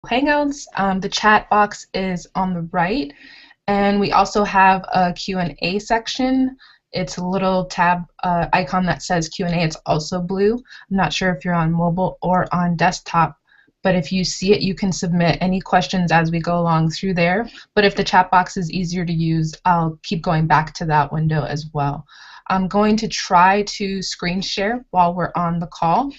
Hangouts. The chat box is on the right, and we also have a Q&A section. It's a little tab icon that says Q&A. It's also blue. I'm not sure if you're on mobile or on desktop, but if you see it, you can submit any questions as we go along through there. But if the chat box is easier to use, I'll keep going back to that window as well. I'm going to try to screen share while we're on the call.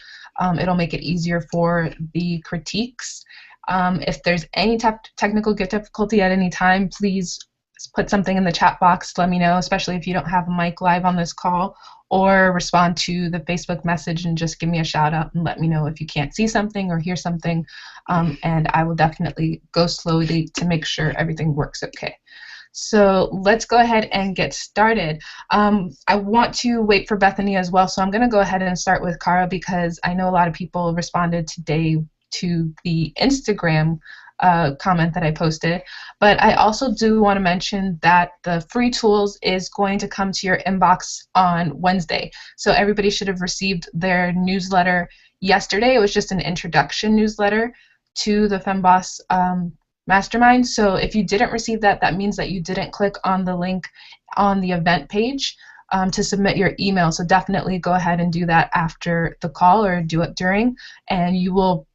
It'll make it easier for the critiques. If there's any technical difficulty at any time, please put something in the chat box. Let me know, especially if you don't have a mic live on this call, or respond to the Facebook message and just give me a shout out and let me know if you can't see something or hear something, and I will definitely go slowly to make sure everything works okay. So let's go ahead and get started. I want to wait for Bethany as well, so I'm going to go ahead and start with Cara because I know a lot of people responded today to the Instagram comment that I posted. But I also do want to mention that the free tools is going to come to your inbox on Wednesday. So everybody should have received their newsletter yesterday. It was just an introduction newsletter to the FemBoss Mastermind. So if you didn't receive that, that means that you didn't click on the link on the event page to submit your email. So definitely go ahead and do that after the call or do it during, and you will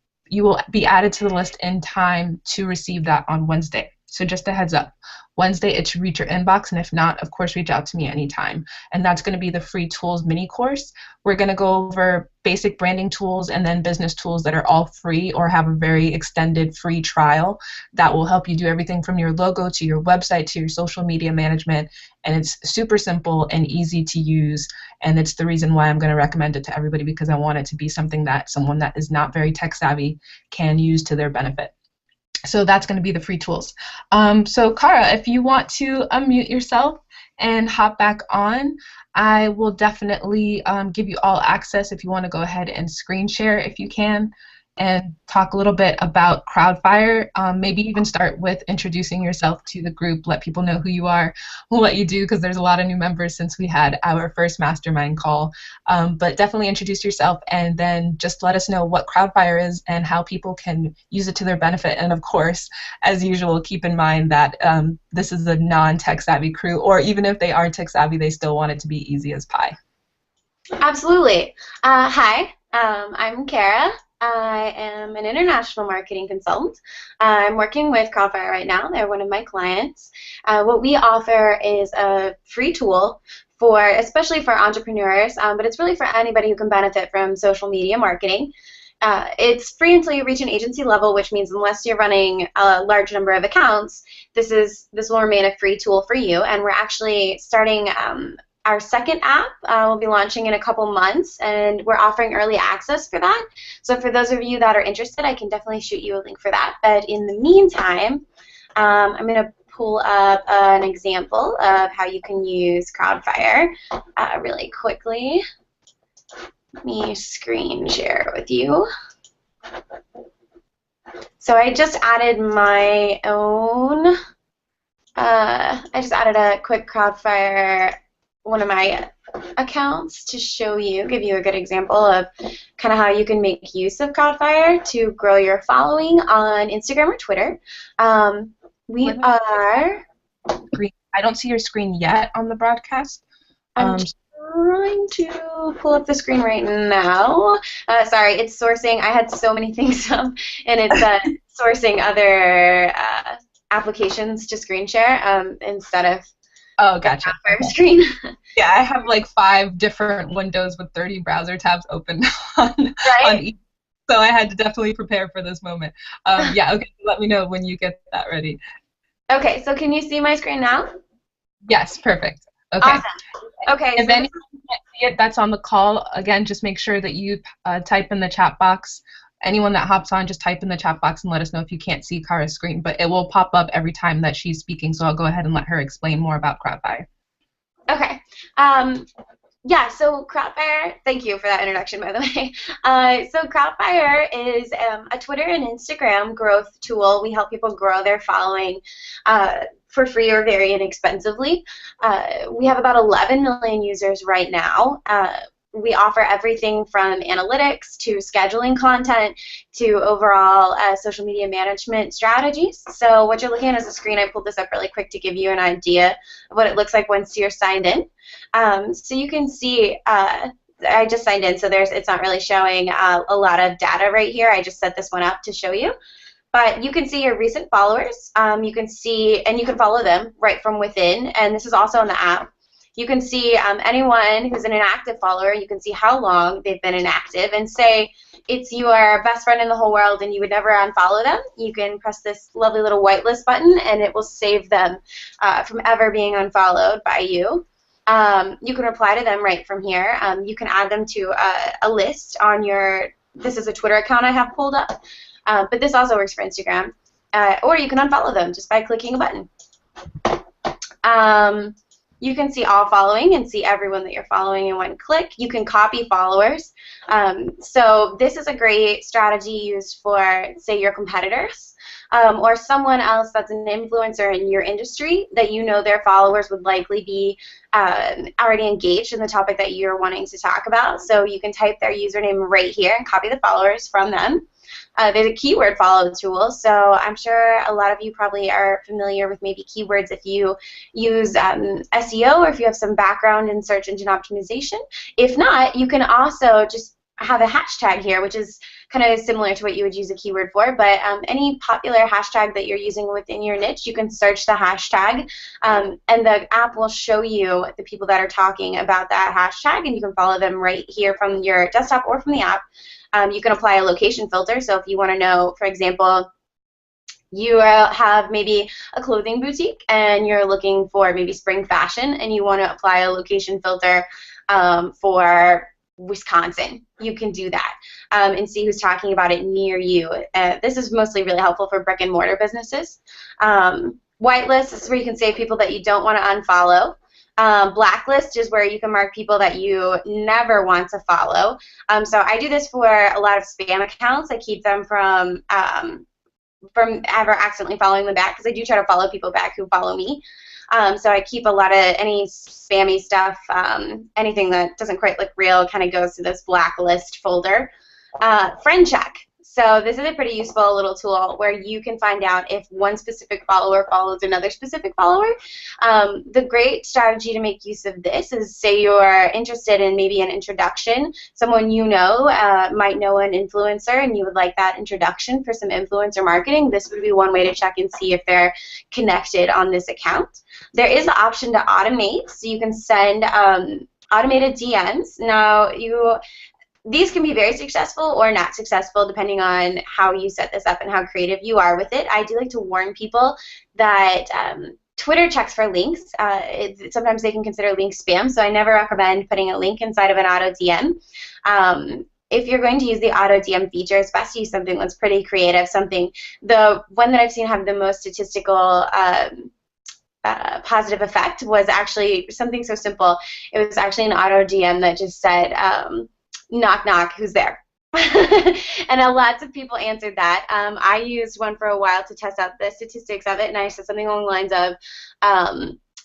be added to the list in time to receive that on Wednesday. So just a heads up. Wednesday it should reach your inbox, and if not, of course, reach out to me anytime. And that's going to be the free tools mini course. We're going to go over basic branding tools and then business tools that are all free or have a very extended free trial that will help you do everything from your logo to your website to your social media management. And it's super simple and easy to use, and it's the reason why I'm going to recommend it to everybody, because I want it to be something that someone that is not very tech savvy can use to their benefit. So that's going to be the free tools. So Cara, if you want to unmute yourself and hop back on, I will definitely give you all access if you want to go ahead and screen share if you can, and talk a little bit about Crowdfire. Maybe even start with introducing yourself to the group, let people know who you are, what you do, because there's a lot of new members since we had our first mastermind call. But definitely introduce yourself, and then just let us know what Crowdfire is and how people can use it to their benefit. And of course, as usual, keep in mind that this is a non-tech savvy crew, or even if they are tech savvy, they still want it to be easy as pie. Absolutely. Hi, I'm Kara. I am an international marketing consultant. I'm working with Crowdfire right now. They're one of my clients. What we offer is a free tool for, especially for entrepreneurs, but it's really for anybody who can benefit from social media marketing. It's free until you reach an agency level, which means unless you're running a large number of accounts, this will remain a free tool for you. And we're actually starting our second app. We'll be launching in a couple months, and we're offering early access for that. So for those of you that are interested, I can definitely shoot you a link for that. But in the meantime, I'm going to pull up an example of how you can use Crowdfire really quickly. Let me screen share with you. So I just added my own, I just added a quick Crowdfire, one of my accounts, to show you, give you a good example of kind of how you can make use of Crowdfire to grow your following on Instagram or Twitter. We are... I don't see your screen yet on the broadcast. I'm trying to pull up the screen right now. Sorry, it's sourcing. I had so many things up, and it's sourcing other applications to screen share instead of gotcha. Crowdfire screen. Yeah, I have like 5 different windows with 30 browser tabs open on each, so I had to definitely prepare for this moment. Yeah, okay, let me know when you get that ready. Okay, so can you see my screen now? Yes, perfect. Okay. Awesome. Okay. If anyone can't see it that's on the call, again, just make sure that you type in the chat box. Anyone that hops on, just type in the chat box and let us know if you can't see Kara's screen. But it will pop up every time that she's speaking, so I'll go ahead and let her explain more about Crowdfire. Okay. Yeah, so Crowdfire, thank you for that introduction, by the way. So Crowdfire is a Twitter and Instagram growth tool. We help people grow their following for free or very inexpensively. We have about 11 million users right now. we offer everything from analytics to scheduling content to overall social media management strategies. So what you're looking at is a screen. I pulled this up really quick to give you an idea of what it looks like once you're signed in. So you can see I just signed in, so it's not really showing a lot of data right here. I just set this one up to show you. But you can see your recent followers. You can see, and you can follow them right from within. And this is also on the app. You can see anyone who's an inactive follower. You can see how long they've been inactive. And say it's your best friend in the whole world and you would never unfollow them. You can press this lovely little whitelist button, and it will save them from ever being unfollowed by you. You can reply to them right from here. You can add them to a list on your, this is a Twitter account I have pulled up, but this also works for Instagram. Or you can unfollow them just by clicking a button. You can see all following and see everyone that you're following in one click. You can copy followers. So this is a great strategy used for, say, your competitors or someone else that's an influencer in your industry that you know their followers would likely be already engaged in the topic that you're wanting to talk about. So you can type their username right here and copy the followers from them. There's a keyword follow tool, so I'm sure a lot of you probably are familiar with maybe keywords if you use SEO or if you have some background in search engine optimization. If not, you can also just have a hashtag here, which is kind of similar to what you would use a keyword for, but any popular hashtag that you're using within your niche, you can search the hashtag, and the app will show you the people that are talking about that hashtag, and you can follow them right here from your desktop or from the app. You can apply a location filter, so if you want to know, for example, you have maybe a clothing boutique and you're looking for maybe spring fashion and you want to apply a location filter for Wisconsin, you can do that and see who's talking about it near you. This is mostly really helpful for brick and mortar businesses. Whitelist is where you can save people that you don't want to unfollow. Blacklist is where you can mark people that you never want to follow. So I do this for a lot of spam accounts. I keep them from ever accidentally following them back, because I do try to follow people back who follow me. So I keep a lot of any spammy stuff, anything that doesn't quite look real kind of goes to this blacklist folder. Friend check. So this is a pretty useful little tool where you can find out if one specific follower follows another specific follower. The great strategy to make use of this is, say you're interested in maybe an introduction. Someone you know might know an influencer and you would like that introduction for some influencer marketing. This would be one way to check and see if they're connected on this account. There is the option to automate, so you can send automated DMs. Now, these can be very successful or not successful depending on how you set this up and how creative you are with it. I do like to warn people that Twitter checks for links. Sometimes they can consider links spam, so I never recommend putting a link inside of an auto DM. If you're going to use the auto DM feature, it's best to use something that's pretty creative. The one that I've seen have the most statistical positive effect was actually something so simple. It was actually an auto DM that just said, knock, knock, who's there? And lots of people answered that. I used one for a while to test out the statistics of it, and I said something along the lines of,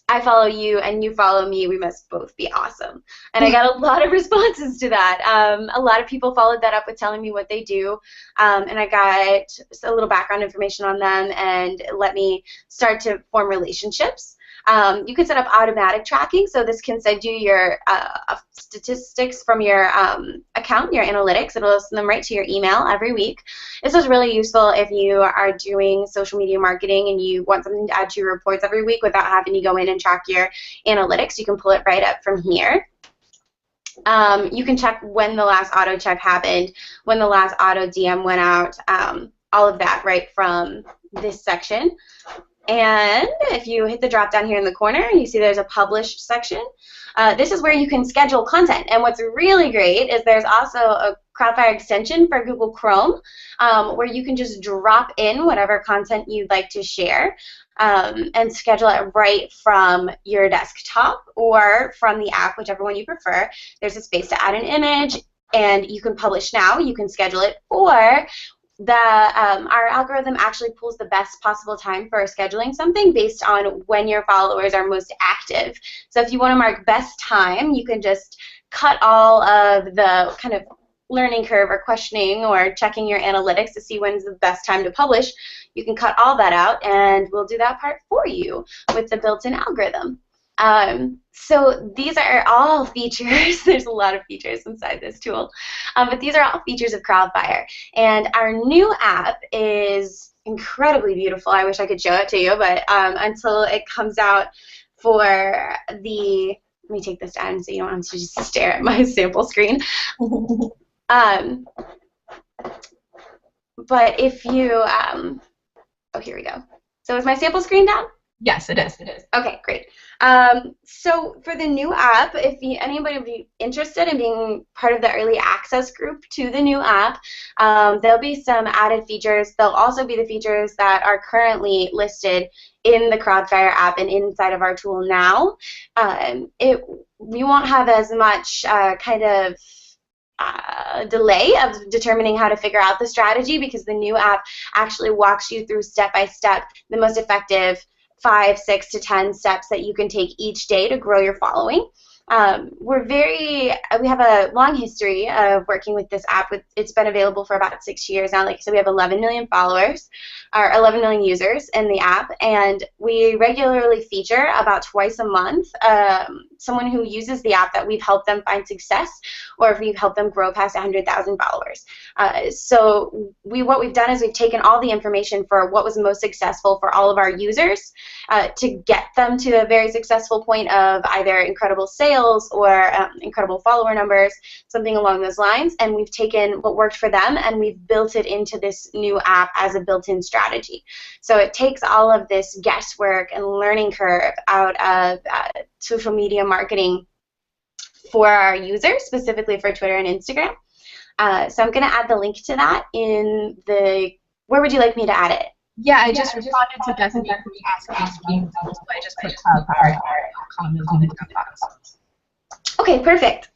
I follow you and you follow me, we must both be awesome. And I got a lot of responses to that. A lot of people followed that up with telling me what they do, and I got a little background information on them and let me start to form relationships. You can set up automatic tracking, so this can send you your statistics from your account, your analytics. It'll send them right to your email every week. This is really useful if you are doing social media marketing and you want something to add to your reports every week without having to go in and track your analytics. You can pull it right up from here. You can check when the last auto check happened, when the last auto DM went out, all of that right from this section. And if you hit the drop down here in the corner, you see there's a published section. This is where you can schedule content. And what's really great is there's also a Crowdfire extension for Google Chrome where you can just drop in whatever content you'd like to share and schedule it right from your desktop or from the app, whichever one you prefer. There's a space to add an image, and you can publish now. You can schedule it, or our algorithm actually pulls the best possible time for scheduling something based on when your followers are most active. So if you want to mark best time, you can just cut all of the kind of learning curve or questioning or checking your analytics to see when's the best time to publish. You can cut all that out, and we'll do that part for you with the built-in algorithm. So these are all features. There's a lot of features inside this tool, but these are all features of CrowdFire. And our new app is incredibly beautiful. I wish I could show it to you, but until it comes out for the, let me take this down so you don't have to just stare at my sample screen. But if you, oh, here we go. So is my sample screen down? Yes, it is. It is. Okay, great. So for the new app, if anybody would be interested in being part of the early access group to the new app, there'll be some added features. There'll also be the features that are currently listed in the CrowdFire app and inside of our tool now. We won't have as much kind of delay of determining how to figure out the strategy, because the new app actually walks you through step by step the most effective 5, 6 to 10 steps that you can take each day to grow your following. We have a long history of working with this app. It's been available for about 6 years now. Like I said, we have 11 million followers, or 11 million users in the app, and we regularly feature about twice a month someone who uses the app that we've helped them find success, or if we've helped them grow past 100,000 followers. So what we've done is we've taken all the information for what was most successful for all of our users to get them to a very successful point of either incredible sales or incredible follower numbers, something along those lines. And we've taken what worked for them and we've built it into this new app as a built-in strategy. So it takes all of this guesswork and learning curve out of social media marketing for our users, specifically for Twitter and Instagram. So I'm going to add the link to that in the, where would you like me to add it? Yeah, I just responded to Bethany asking, so I just put cloudfire.com in the box. Okay, perfect.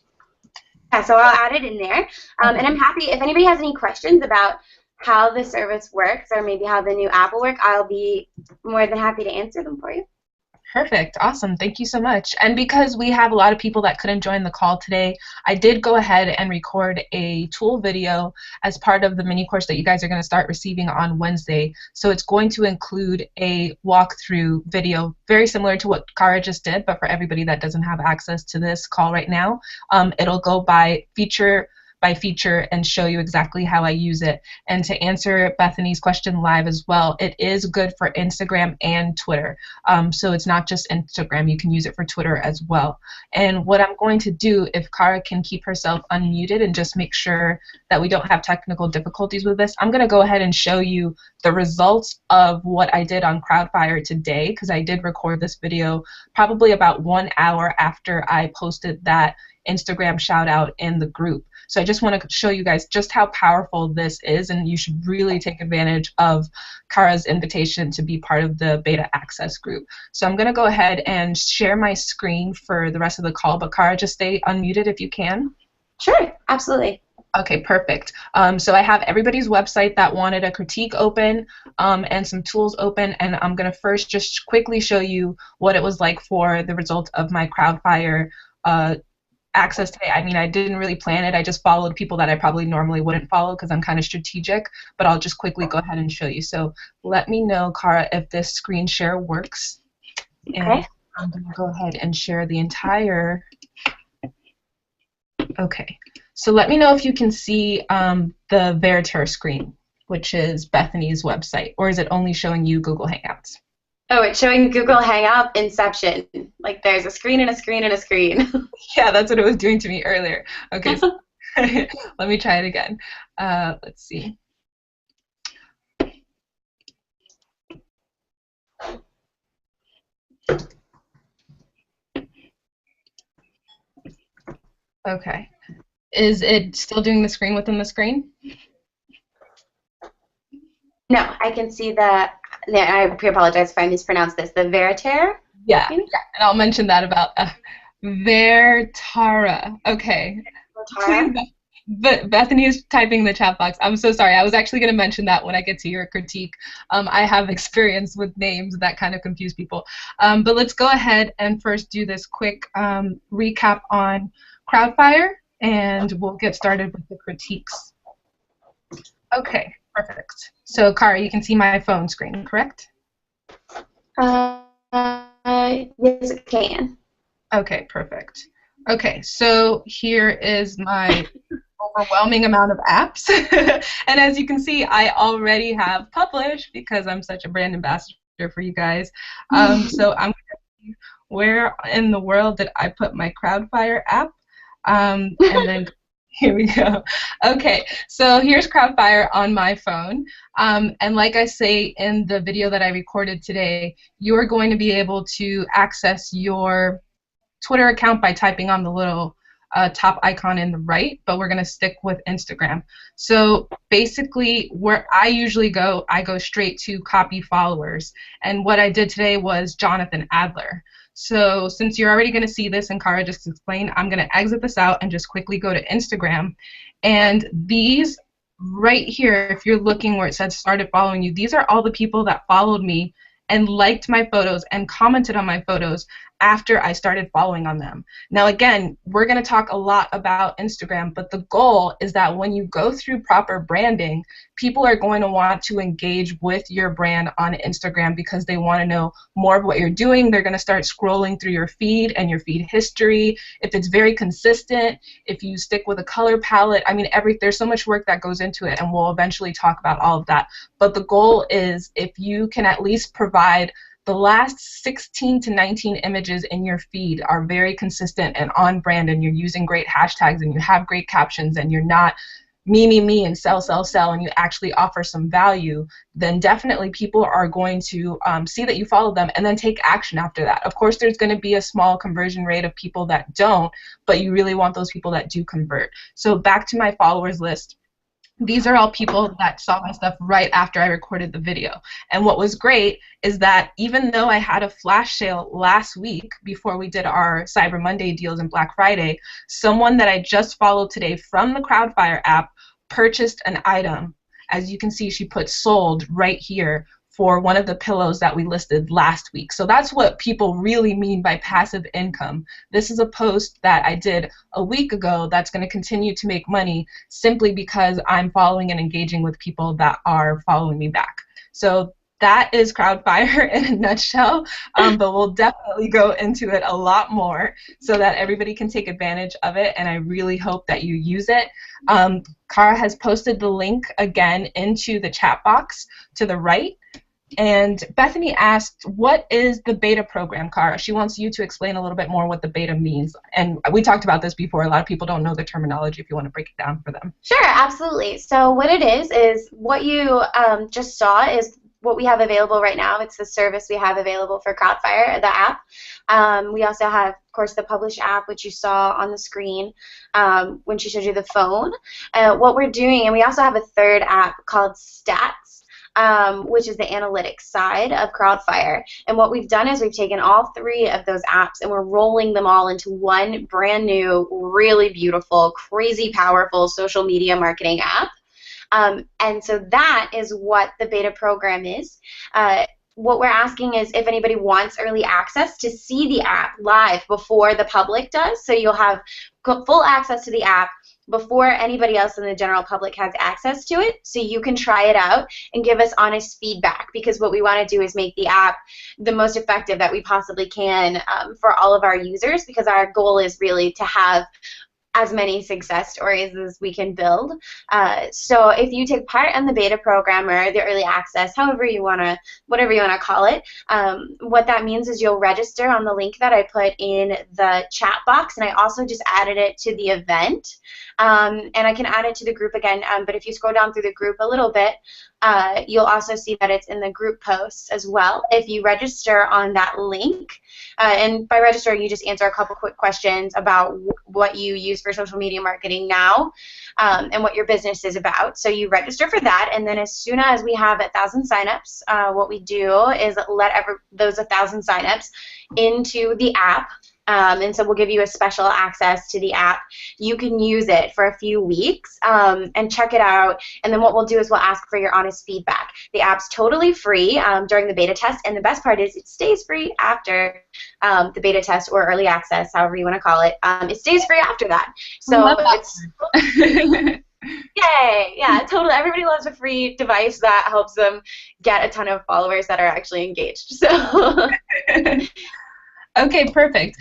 Yeah, so I'll add it in there. And I'm happy, if anybody has any questions about how the service works or maybe how the new app will work, I'll be more than happy to answer them for you. Perfect. Awesome. Thank you so much. And because we have a lot of people that couldn't join the call today, I did go ahead and record a tool video as part of the mini course that you guys are going to start receiving on Wednesday. So it's going to include a walkthrough video, very similar to what Kara just did, but for everybody that doesn't have access to this call right now, it'll go by feature and show you exactly how I use it. And to answer Bethany's question live as well, it is good for Instagram and Twitter. So it's not just Instagram, you can use it for Twitter as well. And what I'm going to do, if Kara can keep herself unmuted and just make sure that we don't have technical difficulties with this, I'm going to go ahead and show you the results of what I did on CrowdFire today, because I did record this video probably about 1 hour after I posted that Instagram shout out in the group. So I just want to show you guys just how powerful this is, and you should really take advantage of Kara's invitation to be part of the beta access group. So I'm going to go ahead and share my screen for the rest of the call, but Kara, just stay unmuted if you can. Sure, absolutely. Okay, perfect. So I have everybody's website that wanted a critique open and some tools open, and I'm going to first just quickly show you what it was like for the result of my CrowdFire access today. I mean, I didn't really plan it. I just followed people that I probably normally wouldn't follow because I'm kind of strategic, but I'll just quickly go ahead and show you. So let me know, Kara, if this screen share works. Okay. And I'm going to go ahead and share the entire... Okay. So let me know if you can see the Veriter screen, which is Bethany's website, or is it only showing you Google Hangouts? Oh, it's showing Google Hangout Inception. Like there's a screen and a screen and a screen. Yeah, that's what it was doing to me earlier. Okay, so let me try it again. Let's see. Okay. Is it still doing the screen within the screen? No, I can see the, I apologize if I mispronounced this, the Veriter? Yeah, and I'll mention that about Vertara. Okay. Vertara? But Bethany is typing in the chat box. I'm so sorry. I was actually going to mention that when I get to your critique. I have experience with names that kind of confuse people. But let's go ahead and first do this quick recap on Crowdfire, and we'll get started with the critiques. Okay, perfect. So, Kara, you can see my phone screen, correct? Yes, it can. Okay, perfect. Okay, so here is my overwhelming amount of apps. And as you can see, I already have published because I'm such a brand ambassador for you guys. So I'm going to see where in the world did I put my Crowdfire app? And then here we go. Okay, so here's Crowdfire on my phone. And like I say in the video that I recorded today, you're going to be able to access your Twitter account by typing on the little top icon in the right, but we're going to stick with Instagram. So basically where I usually go, I go straight to copy followers. And what I did today was Jonathan Adler. So since you're already going to see this and Kara just explained, I'm going to exit this out and just quickly go to Instagram. And these right here, if you're looking where it says started following you, these are all the people that followed me and liked my photos and commented on my photos after I started following on them. Now again, we're going to talk a lot about Instagram, but the goal is that when you go through proper branding, people are going to want to engage with your brand on Instagram because they want to know more of what you're doing. They're going to start scrolling through your feed and your feed history. If it's very consistent, if you stick with a color palette, I mean, there's so much work that goes into it, and we'll eventually talk about all of that. But the goal is if you can at least provide the last 16 to 19 images in your feed are very consistent and on brand, and you're using great hashtags and you have great captions and you're not me, and sell, and you actually offer some value, then definitely people are going to see that you follow them and then take action after that. Of course, there's going to be a small conversion rate of people that don't, but you really want those people that do convert. So back to my followers list. These are all people that saw my stuff right after I recorded the video. And what was great is that even though I had a flash sale last week before we did our Cyber Monday deals and Black Friday, someone that I just followed today from the Crowdfire app purchased an item. As you can see, she put sold right here for one of the pillows that we listed last week. So that's what people really mean by passive income. This is a post that I did a week ago that's going to continue to make money simply because I'm following and engaging with people that are following me back. So that is Crowdfire in a nutshell, but we'll definitely go into it a lot more so that everybody can take advantage of it, and I really hope that you use it. Kara has posted the link again into the chat box to the right. And Bethany asked, what is the beta program, Kara? She wants you to explain a little bit more what the beta means. And we talked about this before. A lot of people don't know the terminology if you want to break it down for them. Sure, absolutely. So what it is what you just saw is what we have available right now. It's the service we have available for Crowdfire, the app. We also have, of course, the Publish app, which you saw on the screen when she showed you the phone. What we're doing, and we also have a third app called Stats, which is the analytics side of Crowdfire. And what we've done is we've taken all three of those apps and we're rolling them all into one brand new, really beautiful, crazy powerful social media marketing app. And so that is what the beta program is. What we're asking is if anybody wants early access to see the app live before the public does. So you'll have full access to the app before anybody else in the general public has access to it, so you can try it out and give us honest feedback, because what we want to do is make the app the most effective that we possibly can for all of our users, because our goal is really to have as many success stories as we can build. So if you take part in the beta program or the early access, however you want to, whatever you want to call it, what that means is you'll register on the link that I put in the chat box, and I also just added it to the event. And I can add it to the group again, but if you scroll down through the group a little bit, you'll also see that it's in the group posts as well. If you register on that link, and by register you just answer a couple quick questions about what you use for social media marketing now, and what your business is about. So you register for that, and then as soon as we have 1,000 signups, what we do is let those 1,000 signups into the app. And so we'll give you a special access to the app. You can use it for a few weeks and check it out. And then what we'll do is we'll ask for your honest feedback. The app's totally free during the beta test, and the best part is it stays free after the beta test or early access, however you want to call it. It stays free after that. So it's yay! Yeah, totally. Everybody loves a free device that helps them get a ton of followers that are actually engaged. So. Okay, perfect.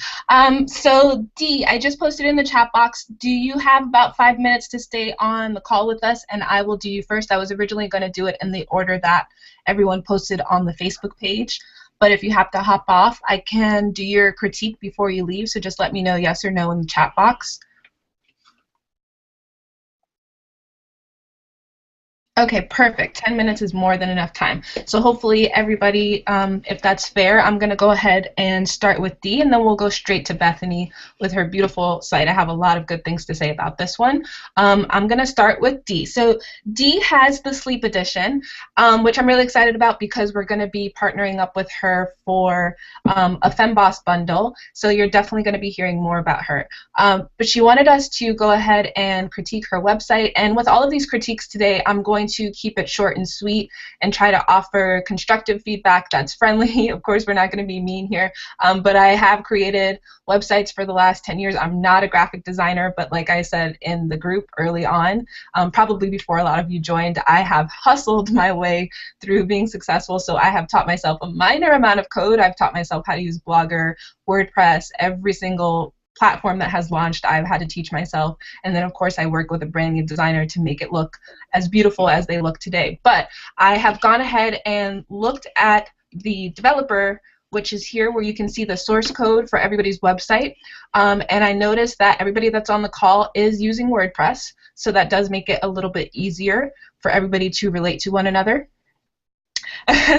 So Dee, I just posted in the chat box. Do you have about 5 minutes to stay on the call with us? And I will do you first. I was originally going to do it in the order that everyone posted on the Facebook page. But if you have to hop off, I can do your critique before you leave. So just let me know yes or no in the chat box. Okay, perfect. 10 minutes is more than enough time. So hopefully everybody, if that's fair, I'm going to go ahead and start with Dee, and then we'll go straight to Bethany with her beautiful site. I have a lot of good things to say about this one. I'm going to start with Dee. So Dee has the Sleep Edition, which I'm really excited about because we're going to be partnering up with her for a FemBoss bundle. So you're definitely going to be hearing more about her. But she wanted us to go ahead and critique her website. And with all of these critiques today, I'm going to keep it short and sweet and try to offer constructive feedback that's friendly. Of course, we're not going to be mean here, but I have created websites for the last 10 years. I'm not a graphic designer, but like I said in the group early on, probably before a lot of you joined, I have hustled my way through being successful. So I have taught myself a minor amount of code. I've taught myself how to use Blogger, WordPress, every single platform that has launched, I've had to teach myself. And then, of course, I work with a brand new designer to make it look as beautiful as they look today. But I have gone ahead and looked at the developer, which is here where you can see the source code for everybody's website. And I noticed that everybody that's on the call is using WordPress. So that does make it a little bit easier for everybody to relate to one another.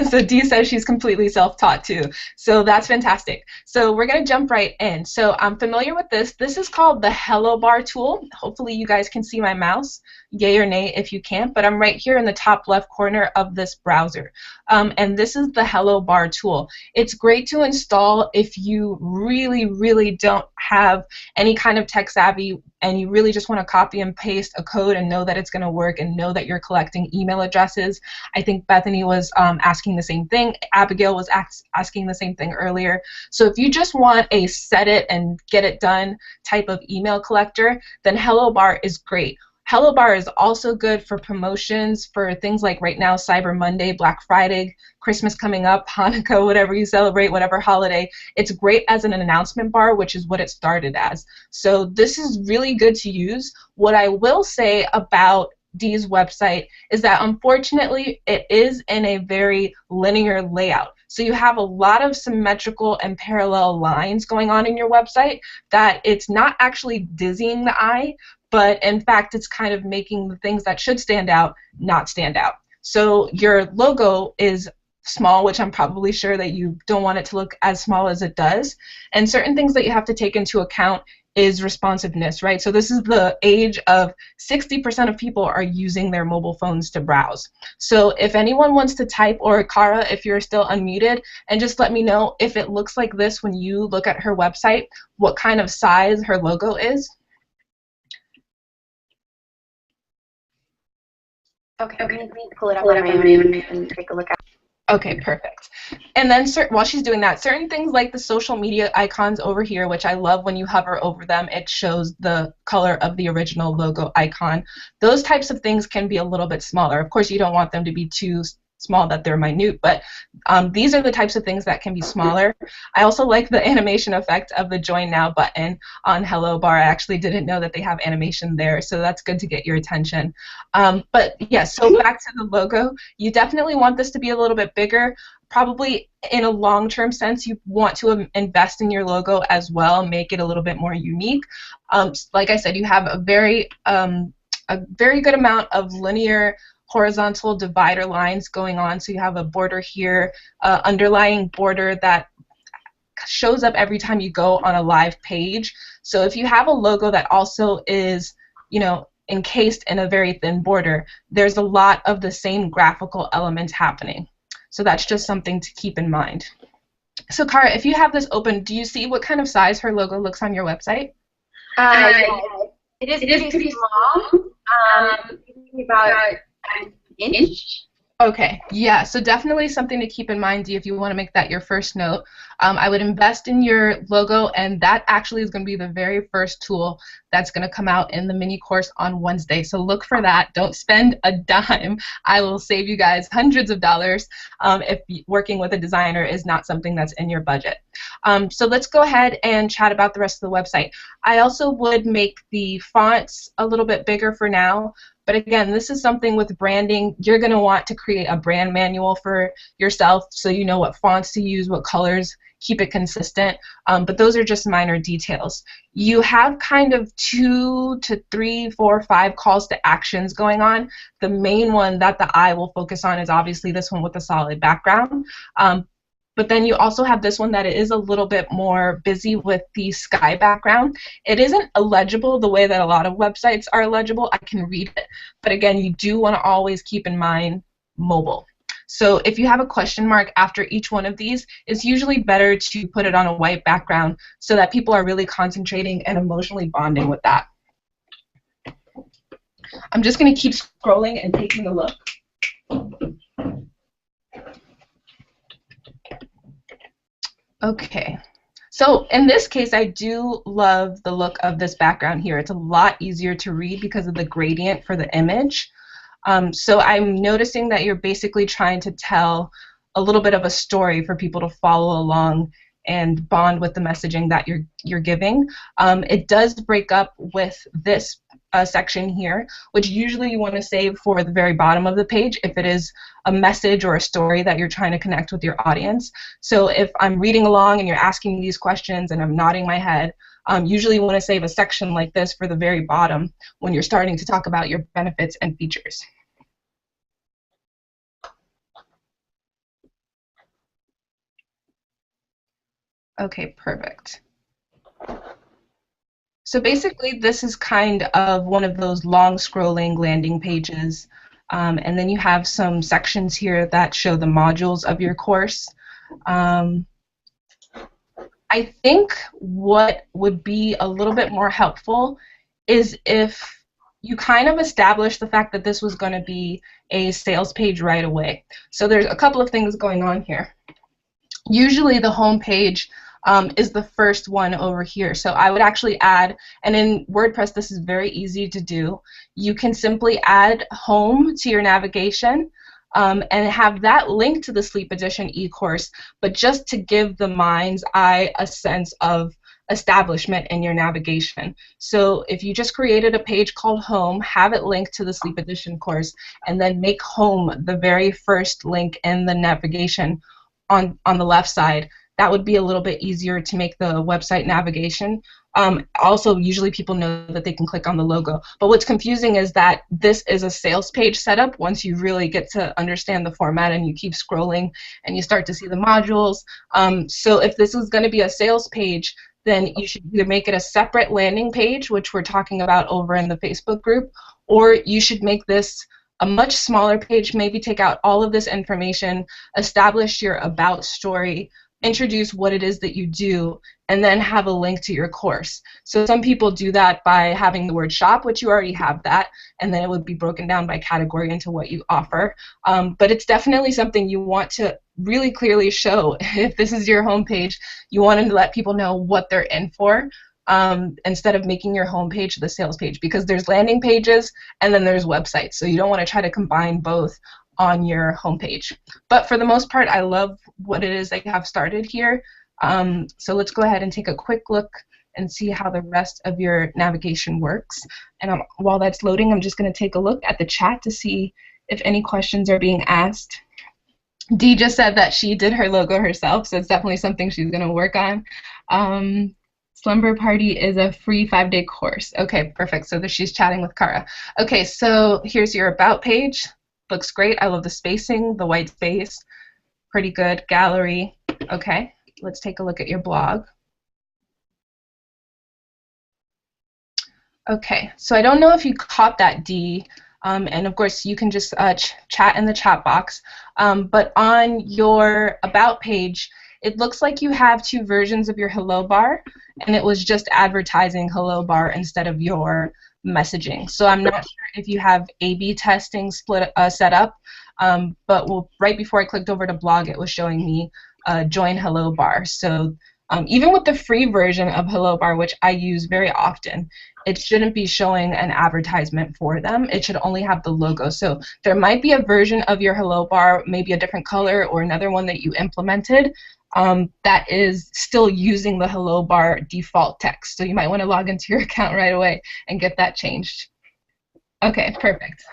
So Dee says she's completely self-taught too. So that's fantastic. So we're going to jump right in. So I'm familiar with this. This is called the Hello Bar tool. Hopefully you guys can see my mouse. Yay or nay if you can't. But I'm right here in the top left corner of this browser. And this is the Hello Bar tool. It's great to install if you really, really don't have any kind of tech savvy and you really just want to copy and paste a code and know that it's going to work and know that you're collecting email addresses. I think Bethany was asking the same thing. Abigail was asking the same thing earlier. So if you just want a set it and get it done type of email collector, then Hello Bar is great. Hello Bar is also good for promotions for things like right now, Cyber Monday, Black Friday, Christmas coming up, Hanukkah, whatever you celebrate, whatever holiday. It's great as an announcement bar, which is what it started as. So this is really good to use. What I will say about Dee's website is that unfortunately it is in a very linear layout. So you have a lot of symmetrical and parallel lines going on in your website that it's not actually dizzying the eye, but in fact it's kind of making the things that should stand out not stand out. So your logo is small, which I'm probably sure that you don't want it to look as small as it does. And certain things that you have to take into account is responsiveness, right? So this is the age of 60% of people are using their mobile phones to browse. So if anyone wants to type, or Kara, if you're still unmuted, and just let me know if it looks like this when you look at her website, what kind of size her logo is. Okay, let me pull it up on my own and take a look at it. Okay, perfect. And then while she's doing that, certain things like the social media icons over here, which I love when you hover over them, it shows the color of the original logo icon. Those types of things can be a little bit smaller. Of course, you don't want them to be too small that they're minute, but these are the types of things that can be smaller. I also like the animation effect of the Join Now button on Hello Bar. I actually didn't know that they have animation there, so that's good to get your attention. But yeah, so back to the logo, you definitely want this to be a little bit bigger. Probably in a long-term sense, you want to invest in your logo as well, make it a little bit more unique. Like I said, you have a very good amount of linear horizontal divider lines going on. So you have a border here, underlying border that shows up every time you go on a live page. So if you have a logo that also is, you know, encased in a very thin border, there's a lot of the same graphical elements happening. So that's just something to keep in mind. So Cara, if you have this open, do you see what kind of size her logo looks on your website? Yeah, it is pretty small. Maybe about an inch. Okay, yeah, so definitely something to keep in mind if you want to make that your first note. I would invest in your logo, and that actually is going to be the very first tool that's going to come out in the mini course on Wednesday. So look for that. Don't spend a dime. I will save you guys hundreds of dollars if working with a designer is not something that's in your budget. So let's go ahead and chat about the rest of the website. I also would make the fonts a little bit bigger for now. But again, this is something with branding. You're going to want to create a brand manual for yourself so you know what fonts to use, what colors, keep it consistent. But those are just minor details. You have kind of 2 to 3, 4, 5 calls to actions going on. The main one that the eye will focus on is obviously this one with the solid background. But then you also have this one that is a little bit more busy with the sky background. It isn't illegible the way that a lot of websites are illegible. I can read it. But again, you do want to always keep in mind mobile. So if you have a question mark after each one of these, it's usually better to put it on a white background so that people are really concentrating and emotionally bonding with that. I'm just going to keep scrolling and taking a look. Okay, so in this case, I do love the look of this background here. It's a lot easier to read because of the gradient for the image. So I'm noticing that you're basically trying to tell a little bit of a story for people to follow along and bond with the messaging that you're giving. It does break up with this section here, which usually you want to save for the very bottom of the page if it is a message or a story that you're trying to connect with your audience. So if I'm reading along and you're asking me these questions and I'm nodding my head, usually you want to save a section like this for the very bottom when you're starting to talk about your benefits and features. Okay, perfect. So basically, this is kind of one of those long scrolling landing pages. And then you have some sections here that show the modules of your course. I think what would be a little bit more helpful is if you kind of establish the fact that this was going to be a sales page right away. So there's a couple of things going on here. Usually the home page is the first one over here. So I would actually add, and in WordPress this is very easy to do, you can simply add home to your navigation and have that link to the Sleep Edition e-course, but just to give the mind's eye a sense of establishment in your navigation. So if you just created a page called home, have it linked to the Sleep Edition course, and then make home the very first link in the navigation on the left side, that would be a little bit easier to make the website navigation. Also, usually people know that they can click on the logo. But what's confusing is that this is a sales page setup once you really get to understand the format and you keep scrolling and you start to see the modules. So if this is going to be a sales page, then you should either make it a separate landing page, which we're talking about over in the Facebook group, or you should make this a much smaller page, maybe take out all of this information, establish your about story, introduce what it is that you do, and then have a link to your course. So some people do that by having the word shop, which you already have that, and then it would be broken down by category into what you offer. But it's definitely something you want to really clearly show. If this is your homepage, you want to let people know what they're in for. Instead of making your homepage the sales page, because there's landing pages and then there's websites, so you don't want to try to combine both on your homepage. But for the most part, I love what it is that you have started here. So let's go ahead and take a quick look and see how the rest of your navigation works. And while that's loading, I'm just going to take a look at the chat to see if any questions are being asked. Dee just said that she did her logo herself, so it's definitely something she's going to work on. Slumber Party is a free 5-day course. Okay, perfect. So she's chatting with Cara. Okay, so here's your about page. Looks great. I love the spacing, the white space. Pretty good. Gallery. Okay, let's take a look at your blog. Okay, so I don't know if you caught that, Dee. And of course, you can just chat in the chat box. But on your about page, it looks like you have two versions of your Hello Bar, and it was just advertising Hello Bar instead of your messaging. So I'm not sure if you have A/B testing set up, but right before I clicked over to blog, it was showing me join Hello Bar. So even with the free version of Hello Bar, which I use very often, it shouldn't be showing an advertisement for them. It should only have the logo. So there might be a version of your Hello Bar, maybe a different color or another one that you implemented that is still using the Hello Bar default text. So you might want to log into your account right away and get that changed. Okay, perfect.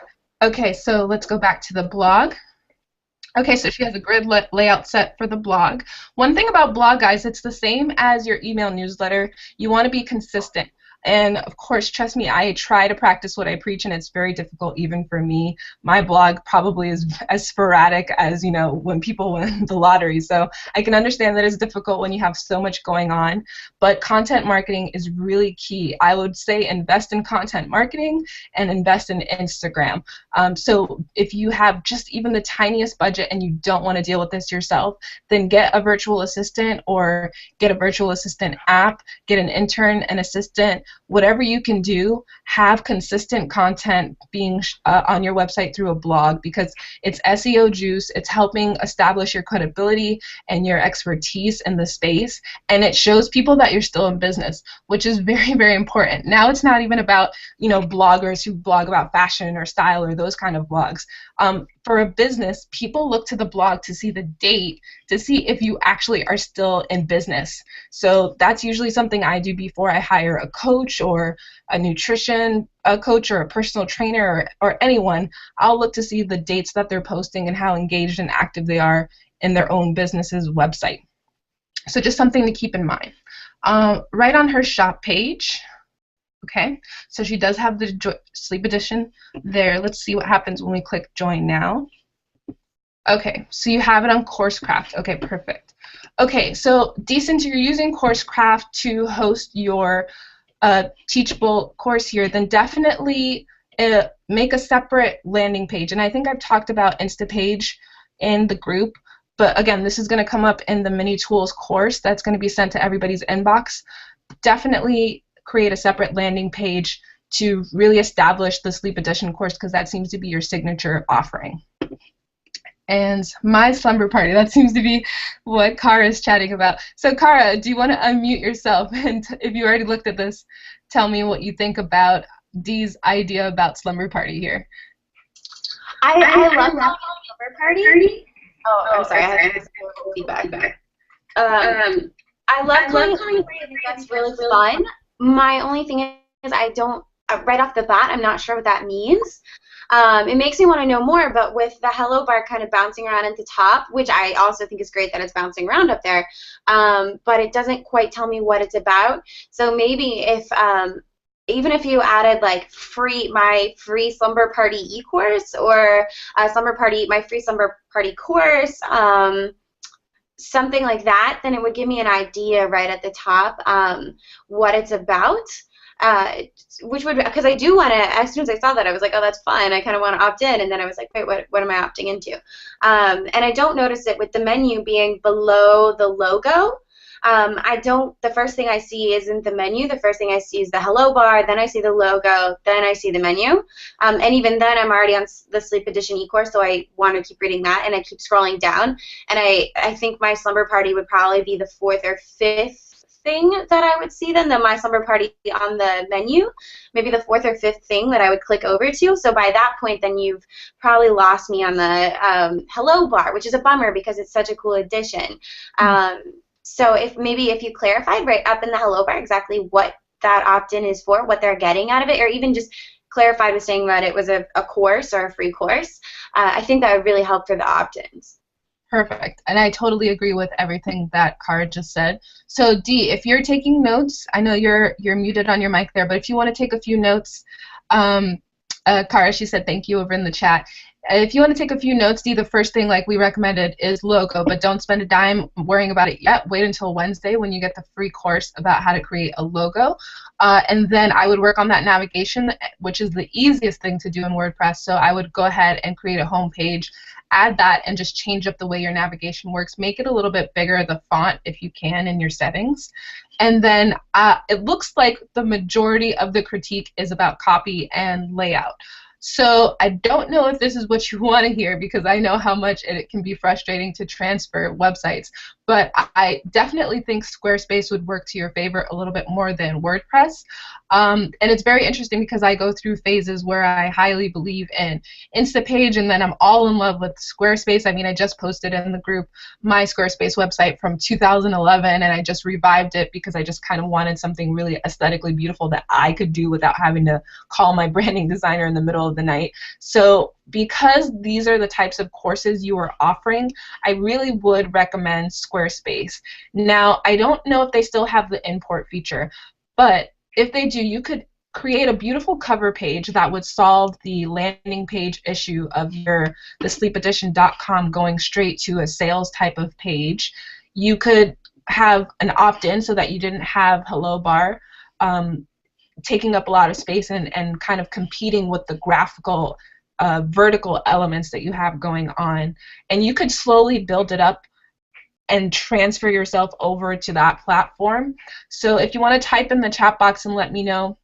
Okay, so let's go back to the blog. Okay, so she has a grid layout set for the blog. One thing about blog, guys, it's the same as your email newsletter. You want to be consistent. And of course, trust me, I try to practice what I preach, and it's very difficult even for me. My blog probably is as sporadic as, you know, when people win the lottery. So I can understand that it's difficult when you have so much going on. But content marketing is really key. I would say invest in content marketing and invest in Instagram. So if you have just even the tiniest budget and you don't want to deal with this yourself, then get a virtual assistant or get a virtual assistant app, get an intern, an assistant. Whatever you can do, have consistent content being on your website through a blog, because it's SEO juice. It's helping establish your credibility and your expertise in the space, and it shows people that you're still in business, which is very, very important. Now it's not even about, you know, bloggers who blog about fashion or style or those kind of blogs. For a business, people look to the blog to see the date, to see if you actually are still in business. So that's usually something I do before I hire a coach or a nutrition coach or a personal trainer or anyone. I'll look to see the dates that they're posting and how engaged and active they are in their own business's website. So just something to keep in mind. Right on her shop page, okay, so she does have the sleep edition there. Let's see what happens when we click join now. Okay, so you have it on CourseCraft. Okay, perfect. Okay, so since you're using CourseCraft to host your Teachable course here, then definitely make a separate landing page. And I think I've talked about Instapage in the group, but again, this is going to come up in the Mini Tools course that's going to be sent to everybody's inbox. Definitely create a separate landing page to really establish the Sleep Edition course, because that seems to be your signature offering. And my slumber party, that seems to be what Kara is chatting about. So Kara, do you want to unmute yourself, and if you already looked at this, tell me what you think about Dee's idea about slumber party here. I love slumber party. Oh, I'm sorry, I have feedback. I love calling slumber party. I think that's really fun. My only thing is I don't, right off the bat, I'm not sure what that means. It makes me want to know more, but with the Hello Bar kind of bouncing around at the top, which I also think is great that it's bouncing around up there, but it doesn't quite tell me what it's about. So maybe if even if you added like my free slumber party e-course or my free slumber party course, something like that, then it would give me an idea right at the top what it's about. Which would, because I do want to, as soon as I saw that, I was like, oh, that's fun. I kind of want to opt in, and then I was like, wait, what am I opting into? And I don't notice it with the menu being below the logo. The first thing I see isn't the menu. The first thing I see is the Hello Bar, then I see the logo, then I see the menu. And even then, I'm already on the Sleep Edition e-course, so I want to keep reading that, and I keep scrolling down. And I think my slumber party would probably be the 4th or 5th thing that I would see then, my slumber party on the menu, maybe the 4th or 5th thing that I would click over to. So by that point, then you've probably lost me on the Hello Bar, which is a bummer because it's such a cool addition. So if you clarified right up in the Hello Bar exactly what that opt-in is for, what they're getting out of it, or even just clarified with saying that it was a course or a free course, I think that would really help for the opt-ins. Perfect, and I totally agree with everything that Kara just said. So Dee, if you're taking notes, I know you're muted on your mic there, but if you want to take a few notes, Kara, she said thank you over in the chat. if you want to take a few notes, the first thing, like we recommended, is logo, but don't spend a dime worrying about it yet. Wait until Wednesday when you get the free course about how to create a logo. And then I would work on that navigation, which is the easiest thing to do in WordPress. So I would go ahead and create a home page, add that, and just change up the way your navigation works. Make it a little bit bigger, the font, if you can, in your settings. And then it looks like the majority of the critique is about copy and layout. So I don't know if this is what you want to hear, because I know how much it can be frustrating to transfer websites, but I definitely think Squarespace would work to your favor a little bit more than WordPress. And it's very interesting because I go through phases where I highly believe in Instapage, and then I'm all in love with Squarespace. I mean, I just posted in the group my Squarespace website from 2011, and I just revived it because I just kind of wanted something really aesthetically beautiful that I could do without having to call my branding designer in the middle of the night. So because these are the types of courses you are offering, I really would recommend Squarespace. Now, I don't know if they still have the import feature, but if they do, you could create a beautiful cover page that would solve the landing page issue of the sleepedition.com going straight to a sales type of page. You could have an opt-in so that you didn't have hello bar taking up a lot of space and kind of competing with the graphical vertical elements that you have going on. And you could slowly build it up and transfer yourself over to that platform. So if you want to type in the chat box and let me know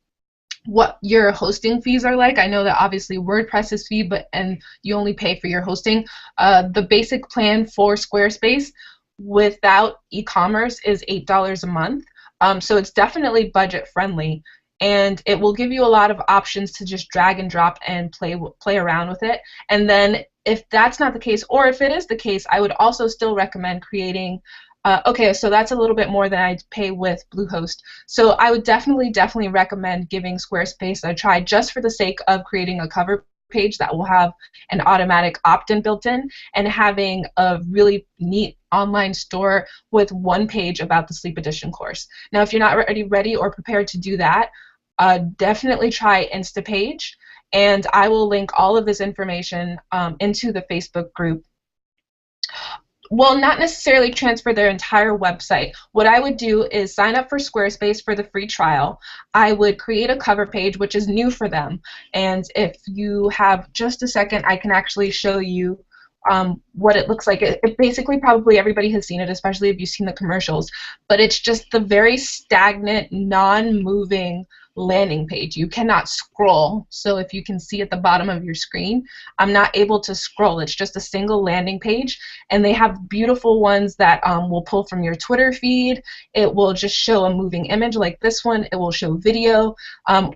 what your hosting fees are like. I know that obviously WordPress is free, and you only pay for your hosting. The basic plan for Squarespace without e-commerce is $8 a month. So it's definitely budget friendly, and it will give you a lot of options to just drag and drop and play around with it. And then if that's not the case, or if it is the case, I would also still recommend creating okay, so that's a little bit more than I'd pay with Bluehost. So I would definitely recommend giving Squarespace a try, just for the sake of creating a cover page that will have an automatic opt-in built in, and having a really neat online store with one page about the Sleep Edition course. Now, if you're not ready or prepared to do that, definitely try Instapage, and I will link all of this information into the Facebook group. Well, not necessarily transfer their entire website. What I would do is sign up for Squarespace for the free trial. I would create a cover page, which is new for them. And if you have just a second, I can actually show you what it looks like. It basically, probably everybody has seen it, especially if you've seen the commercials. But it's just the very stagnant, non-moving landing page. You cannot scroll. So if you can see at the bottom of your screen, I'm not able to scroll. It's just a single landing page, and they have beautiful ones that will pull from your Twitter feed. It will just show a moving image like this one. It will show video,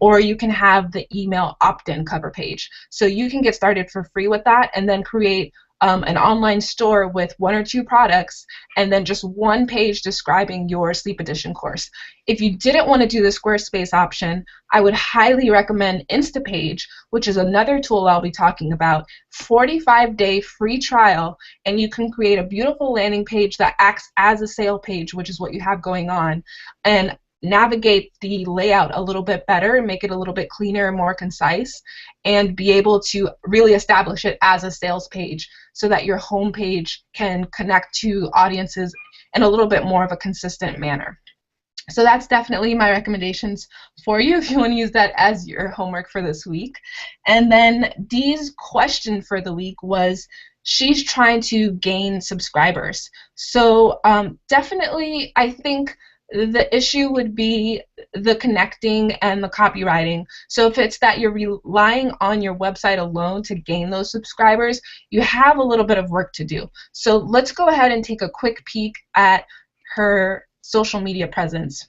or you can have the email opt-in cover page. So you can get started for free with that, and then create an online store with 1 or 2 products, and then just one page describing your Sleep Edition course. If you didn't want to do the Squarespace option, I would highly recommend Instapage, which is another tool I'll be talking about. 45-day free trial, and you can create a beautiful landing page that acts as a sale page, which is what you have going on, and navigate the layout a little bit better and make it a little bit cleaner and more concise, and be able to really establish it as a sales page so that your home page can connect to audiences in a little bit more of a consistent manner. So that's definitely my recommendations for you if you want to use that as your homework for this week. And then Dee's question for the week was, she's trying to gain subscribers. So definitely, I think the issue would be the connecting and the copywriting. So if it's that you're relying on your website alone to gain those subscribers, you have a little bit of work to do. So let's go ahead and take a quick peek at her social media presence.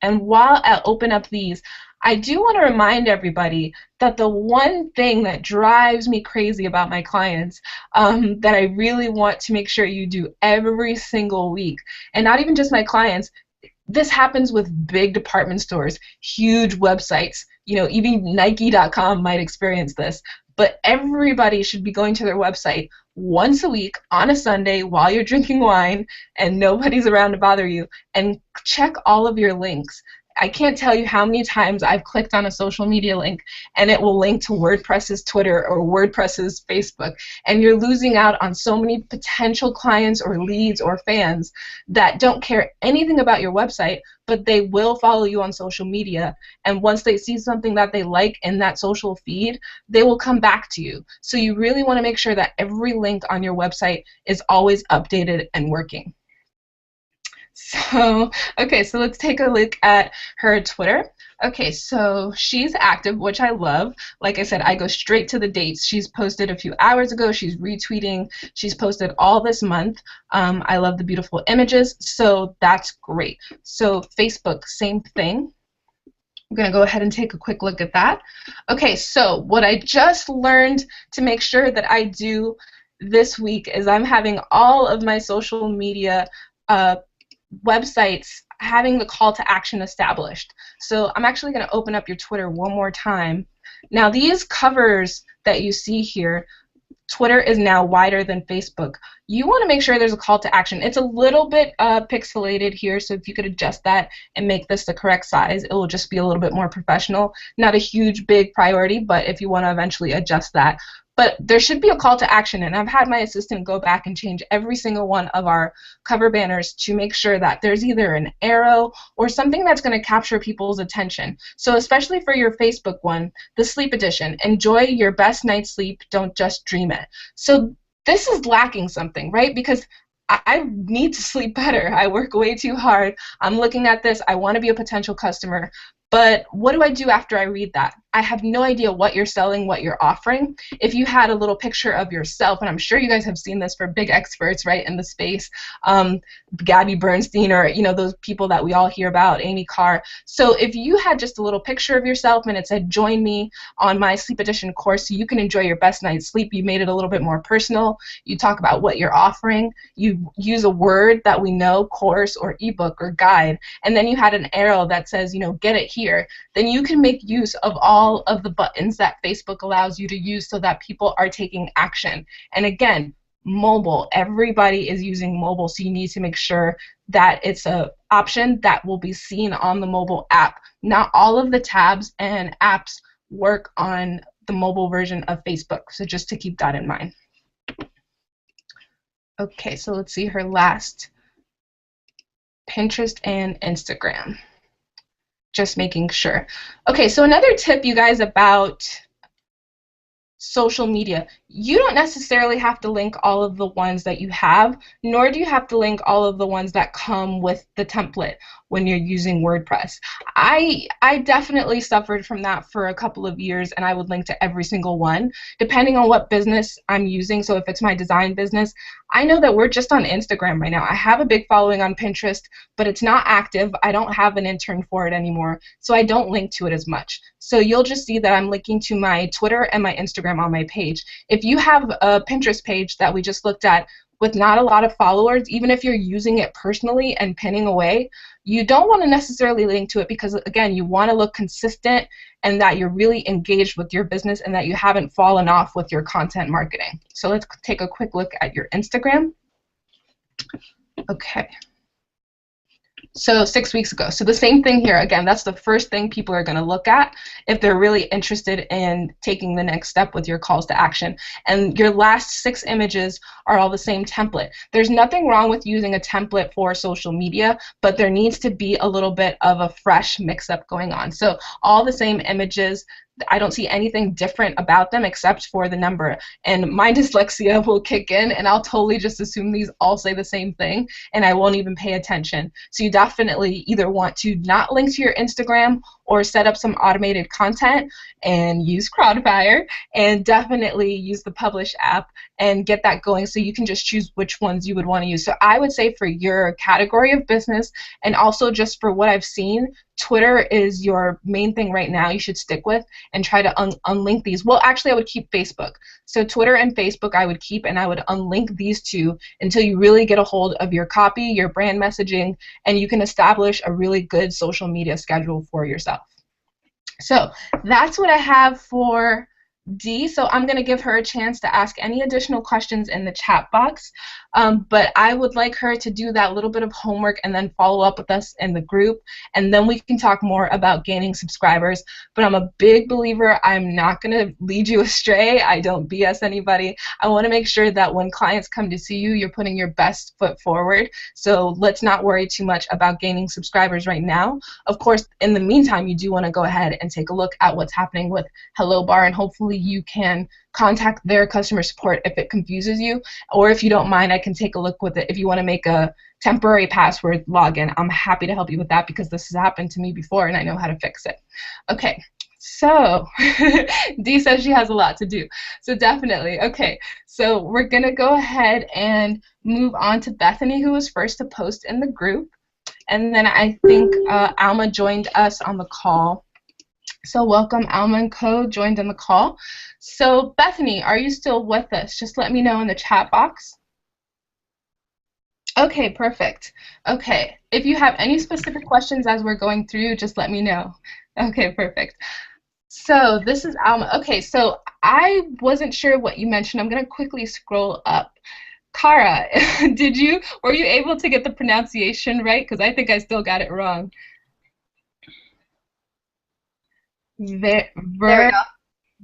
And while I open up these, I do want to remind everybody that the one thing that drives me crazy about my clients, that I really want to make sure you do every single week, and not even just my clients, this happens with big department stores, huge websites. You know, even Nike.com might experience this. But everybody should be going to their website once a week on a Sunday while you're drinking wine and nobody's around to bother you, and check all of your links. I can't tell you how many times I've clicked on a social media link and it will link to WordPress's Twitter or WordPress's Facebook, and you're losing out on so many potential clients or leads or fans that don't care anything about your website, but they will follow you on social media, and once they see something that they like in that social feed, they will come back to you. So you really want to make sure that every link on your website is always updated and working. So, okay, so let's take a look at her Twitter. Okay, so she's active, which I love. Like I said, I go straight to the dates. She's posted a few hours ago. She's retweeting. She's posted all this month. I love the beautiful images, so that's great. So Facebook, same thing. I'm going to go ahead and take a quick look at that. Okay, so what I just learned to make sure that I do this week is I'm having all of my social media websites having the call to action established. So I'm actually going to open up your Twitter one more time. Now these covers that you see here, Twitter is now wider than Facebook. You want to make sure there's a call to action. It's a little bit pixelated here, so if you could adjust that and make this the correct size, it will just be a little bit more professional. Not a huge, big priority, but if you want to eventually adjust that. But there should be a call to action, and I've had my assistant go back and change every single one of our cover banners to make sure that there's either an arrow or something that's going to capture people's attention. So especially for your Facebook one, the sleep edition, enjoy your best night's sleep, don't just dream it. So this is lacking something, right? Because I need to sleep better. I work way too hard. I'm looking at this. I want to be a potential customer. But what do I do after I read that? I have no idea what you're selling, what you're offering. If you had a little picture of yourself, and I'm sure you guys have seen this for big experts, right, in the space, Gabby Bernstein, or those people that we all hear about, Amy Carr. So if you had just a little picture of yourself and it said, join me on my sleep edition course so you can enjoy your best night's sleep, you made it a little bit more personal. You talk about what you're offering. You use a word that we know, course or ebook or guide, and then you had an arrow that says, get it here. Then you can make use of all of the buttons that Facebook allows you to use so that people are taking action. And again, mobile. Everybody is using mobile, so you need to make sure that it's an option that will be seen on the mobile app. Not all of the tabs and apps work on the mobile version of Facebook, so just to keep that in mind. Okay, so let's see her last. Pinterest and Instagram. Just making sure. Okay, so another tip, you guys, about social media. You don't necessarily have to link all of the ones that you have, nor do you have to link all of the ones that come with the template when you're using WordPress. I definitely suffered from that for a couple of years, and I would link to every single one, depending on what business I'm using. So if it's my design business, I know that we're just on Instagram right now. I have a big following on Pinterest, but it's not active. I don't have an intern for it anymore, so I don't link to it as much. So you'll just see that I'm linking to my Twitter and my Instagram on my page. If you have a Pinterest page that we just looked at with not a lot of followers, even if you're using it personally and pinning away, you don't want to necessarily link to it because, again, you want to look consistent and that you're really engaged with your business and that you haven't fallen off with your content marketing. So let's take a quick look at your Instagram. Okay. So 6 weeks ago. So the same thing here. Again, that's the first thing people are going to look at if they're really interested in taking the next step with your calls to action. And your last 6 images are all the same template. There's nothing wrong with using a template for social media, but there needs to be a little bit of a fresh mix-up going on. So all the same images. I don't see anything different about them except for the number. And my dyslexia will kick in, and I'll totally just assume these all say the same thing, and I won't even pay attention. So you definitely either want to not link to your Instagram or set up some automated content and use Crowdfire, and definitely use the Publish app and get that going so you can just choose which ones you would want to use. So I would say for your category of business, and also just for what I've seen, Twitter is your main thing right now you should stick with and try to unlink these. Well, actually, I would keep Facebook. So Twitter and Facebook I would keep, and I would unlink these two until you really get a hold of your copy, your brand messaging, and you can establish a really good social media schedule for yourself. So that's what I have for D, so I'm going to give her a chance to ask any additional questions in the chat box, but I would like her to do that little bit of homework and then follow up with us in the group, and then we can talk more about gaining subscribers. But I'm a big believer. I'm not going to lead you astray. I don't BS anybody. I want to make sure that when clients come to see you, you're putting your best foot forward. So let's not worry too much about gaining subscribers right now. Of course, in the meantime, you do want to go ahead and take a look at what's happening with Hello Bar, and hopefully you can contact their customer support if it confuses you, or if you don't mind, I can take a look with it. If you want to make a temporary password login, I'm happy to help you with that because this has happened to me before and I know how to fix it. Okay, so Dee says she has a lot to do, so definitely. Okay, so we're gonna go ahead and move on to Bethany, who was first to post in the group, and then I think Alma joined us on the call. So welcome, Alma and Co. joined in the call. So Bethany, are you still with us? Just let me know in the chat box. Okay, perfect. Okay, if you have any specific questions as we're going through, just let me know. Okay, perfect. So this is Alma. Okay, so I wasn't sure what you mentioned. I'm going to quickly scroll up. Kara, were you able to get the pronunciation right? Because I think I still got it wrong. There we go.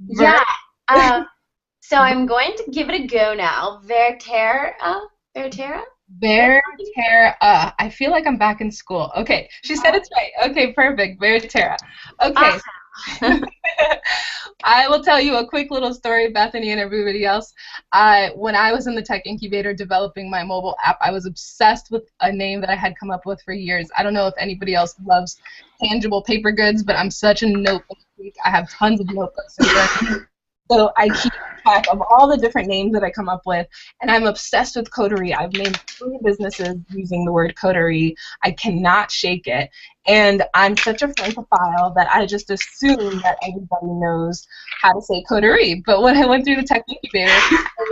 Yeah. So I'm going to give it a go now. Vertera? Vertera. I feel like I'm back in school. Okay, she said it's right. Okay, perfect. Vertera. Okay. I will tell you a quick little story, Bethany and everybody else. When I was in the tech incubator developing my mobile app, I was obsessed with a name that I had come up with for years. I don't know if anybody else loves tangible paper goods, but I'm such a notebook freak. I have tons of notebooks. So I keep track of all the different names that I come up with, and I'm obsessed with coterie. I've named 3 businesses using the word coterie. I cannot shake it, and I'm such a francophile that I just assume that everybody knows how to say coterie. But when I went through the tech incubator,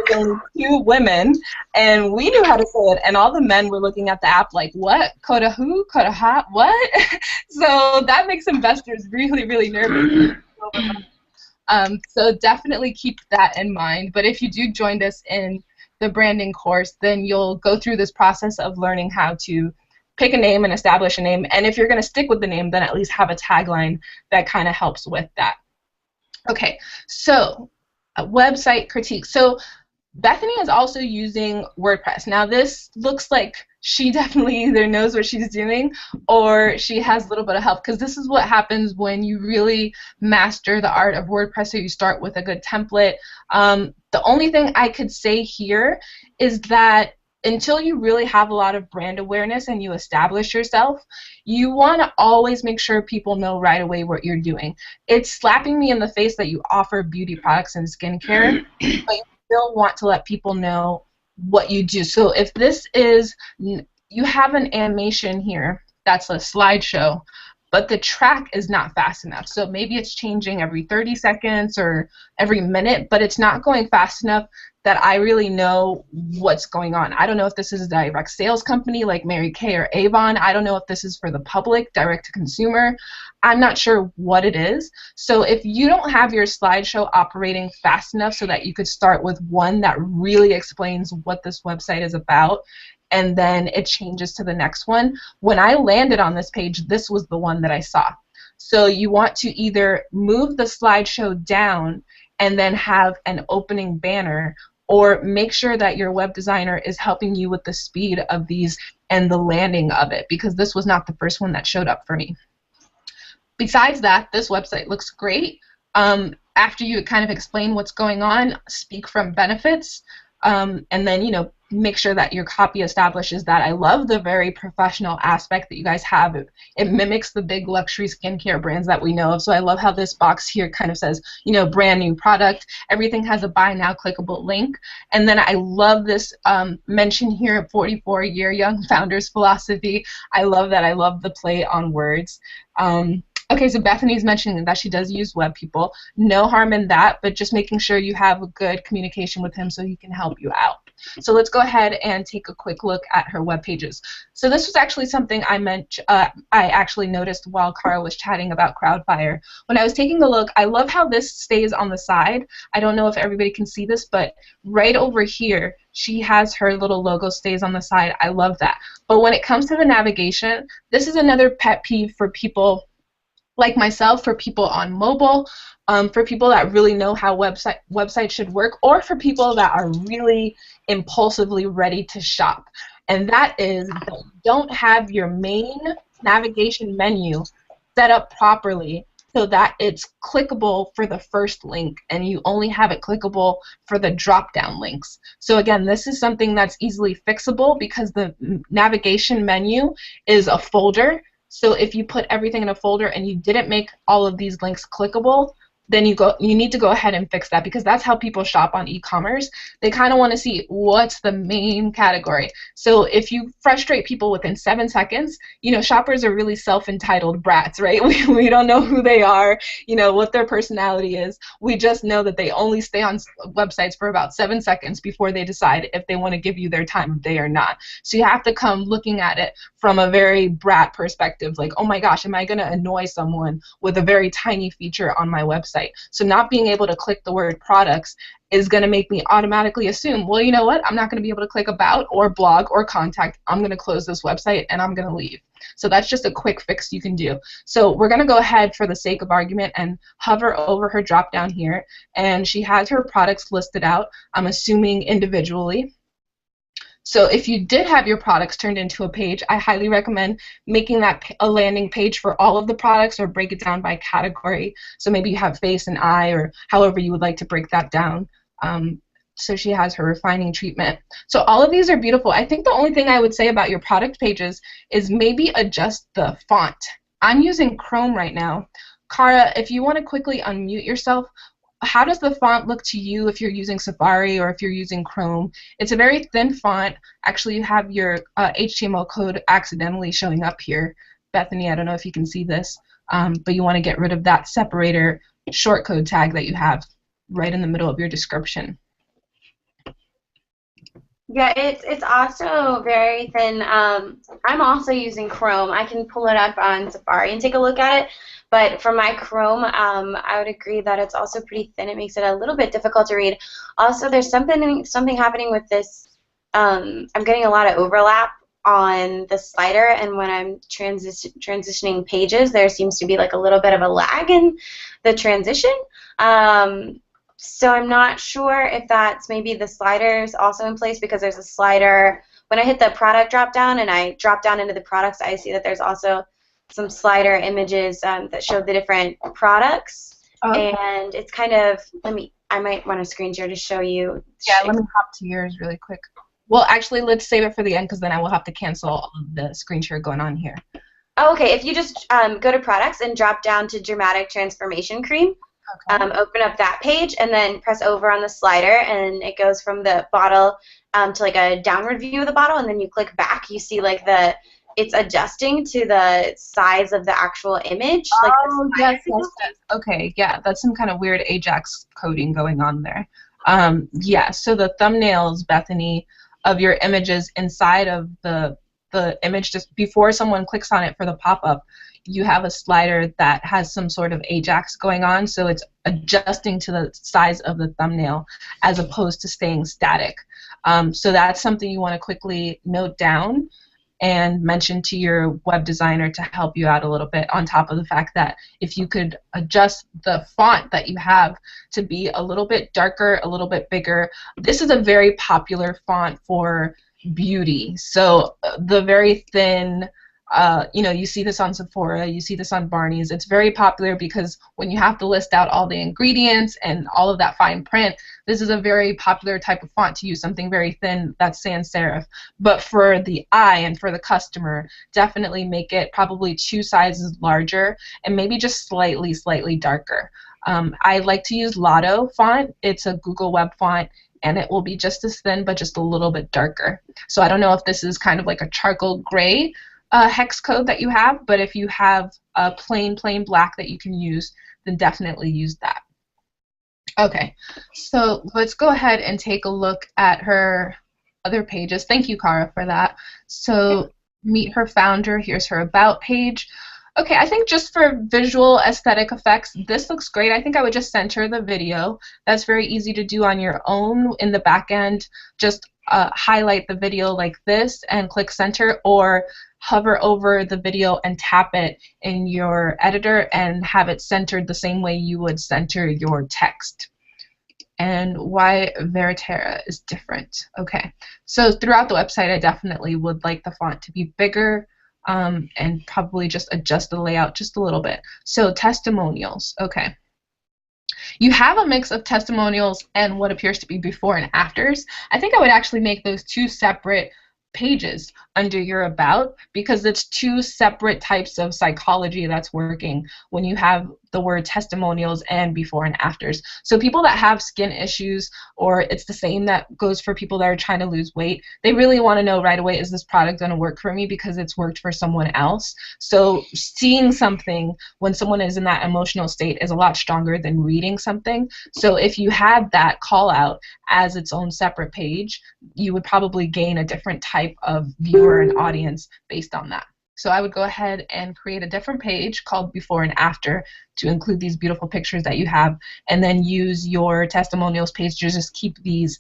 there was only 2 women, and we knew how to say it, and all the men were looking at the app like, what? Coda who? Coda hot? What? So that makes investors really, really nervous. So definitely keep that in mind. But if you do join us in the branding course, then you'll go through this process of learning how to pick a name and establish a name. And if you're going to stick with the name, then at least have a tagline that kind of helps with that. Okay, so website critique. So Bethany is also using WordPress. Now this looks like she definitely either knows what she's doing or she has a little bit of help, because this is what happens when you really master the art of WordPress. So you start with a good template. The only thing I could say here is that until you really have a lot of brand awareness and you establish yourself, you want to always make sure people know right away what you're doing. It's slapping me in the face that you offer beauty products and skincare, but you still want to let people know what you do. So if this is, you have an animation here that's a slideshow, but the track is not fast enough. So maybe it's changing every 30 seconds or every minute, but it's not going fast enough that I really know what's going on. I don't know if this is a direct sales company like Mary Kay or Avon. I don't know if this is for the public, direct to consumer. I'm not sure what it is. So if you don't have your slideshow operating fast enough so that you could start with one that really explains what this website is about, and then it changes to the next one. When I landed on this page, this was the one that I saw. So you want to either move the slideshow down and then have an opening banner, or make sure that your web designer is helping you with the speed of these and the landing of it, because this was not the first one that showed up for me. Besides that, this website looks great. After you kind of explain what's going on, speak from benefits, and then, you know, make sure that your copy establishes that. I love the very professional aspect that you guys have. It mimics the big luxury skincare brands that we know of. So I love how this box here kind of says, you know, brand new product. Everything has a buy now clickable link. And then I love this mention here, 44-year young founders philosophy. I love that. I love the play on words. Okay, so Bethany's mentioning that she does use web people. No harm in that, but just making sure you have a good communication with him so he can help you out. So let's go ahead and take a quick look at her web pages. So this was actually something I actually noticed while Cara was chatting about Crowdfire. When I was taking a look, I love how this stays on the side. I don't know if everybody can see this, but right over here, she has her little logo stays on the side. I love that. But when it comes to the navigation, this is another pet peeve for people like myself, for people on mobile, for people that really know how websites should work, or for people that are really impulsively ready to shop. And that is that you don't have your main navigation menu set up properly so that it's clickable for the first link, and you only have it clickable for the drop-down links. So again, this is something that's easily fixable because the navigation menu is a folder. So if you put everything in a folder and you didn't make all of these links clickable, then you need to go ahead and fix that, because that's how people shop on e-commerce. They kind of want to see what's the main category. So if you frustrate people within 7 seconds, shoppers are really self-entitled brats, right? We don't know who they are, what their personality is. We just know that they only stay on websites for about 7 seconds before they decide if they want to give you their time of day or not. So you have to come looking at it from a very brat perspective, like, oh my gosh, am I going to annoy someone with a very tiny feature on my website? So not being able to click the word products is going to make me automatically assume, well, you know what, I'm not going to be able to click about or blog or contact. I'm going to close this website and I'm going to leave. So that's just a quick fix you can do. So we're going to go ahead, for the sake of argument, and hover over her drop down here, and she has her products listed out, I'm assuming individually. So if you did have your products turned into a page, I highly recommend making that a landing page for all of the products, or break it down by category. So maybe you have face and eye, or however you would like to break that down. So she has her refining treatment. So all of these are beautiful. I think the only thing I would say about your product pages is maybe adjust the font. I'm using Chrome right now. Cara, if you want to quickly unmute yourself, how does the font look to you if you're using Safari or if you're using Chrome? It's a very thin font. Actually, you have your HTML code accidentally showing up here. Bethany, I don't know if you can see this, but you want to get rid of that separator shortcode tag that you have right in the middle of your description. Yeah, it's also very thin. I'm also using Chrome. I can pull it up on Safari and take a look at it. But for my Chrome, I would agree that it's also pretty thin. It makes it a little bit difficult to read. Also, there's something happening with this. I'm getting a lot of overlap on the slider, and when I'm transitioning pages, there seems to be like a little bit of a lag in the transition. So I'm not sure if that's maybe the sliders also in place, because there's a slider. When I hit the product drop down and I drop down into the products, I see that there's also some slider images that show the different products. And it's kind of, I might want to screen share to show you. Yeah, let me hop to yours really quick. Well, actually, let's save it for the end, because then I will have to cancel all of the screen share going on here. Oh, okay, if you just go to products and drop down to dramatic transformation cream, okay. Open up that page and then press over on the slider, and it goes from the bottle to like a downward view of the bottle, and then you click back, you see like it's adjusting to the size of the actual image. Oh, like yes. Okay, yeah, that's some kind of weird Ajax coding going on there. Yeah, so the thumbnails, Bethany, of your images inside of the image, just before someone clicks on it for the pop-up, you have a slider that has some sort of Ajax going on, so it's adjusting to the size of the thumbnail as opposed to staying static. So that's something you want to quickly note down and mention to your web designer to help you out a little bit, on top of the fact that if you could adjust the font that you have to be a little bit darker, a little bit bigger. This is a very popular font for beauty. So the very thin, you see this on Sephora, you see this on Barney's. It's very popular because when you have to list out all the ingredients and all of that fine print, this is a very popular type of font to use, something very thin that's sans serif. But for the eye and for the customer, definitely make it probably 2 sizes larger and maybe just slightly darker. I like to use Lotto font. It's a Google Web font, and it will be just as thin but just a little bit darker. So I don't know if this is kind of like a charcoal gray hex code that you have, but if you have a plain black that you can use, then definitely use that. Okay, so let's go ahead and take a look at her other pages. Thank you, Cara, for that. So meet her founder. Here's her about page. Okay, I think just for visual aesthetic effects, this looks great. I think I would just center the video. That's very easy to do on your own in the back end. Just highlight the video like this and click center, or hover over the video and tap it in your editor and have it centered the same way you would center your text. And why Veritera is different. Okay, so throughout the website, I definitely would like the font to be bigger, and probably just adjust the layout just a little bit. So testimonials, okay. You have a mix of testimonials and what appears to be before and afters. I think I would actually make those two separate pages under your about, because it's two separate types of psychology that's working when you have the word testimonials and before and afters. So people that have skin issues, or it's the same that goes for people that are trying to lose weight, they really want to know right away, is this product going to work for me because it's worked for someone else? So seeing something when someone is in that emotional state is a lot stronger than reading something. So if you had that call out as its own separate page, you would probably gain a different type of viewer and audience based on that. So I would go ahead and create a different page called before and after to include these beautiful pictures that you have, and then use your testimonials page to just keep these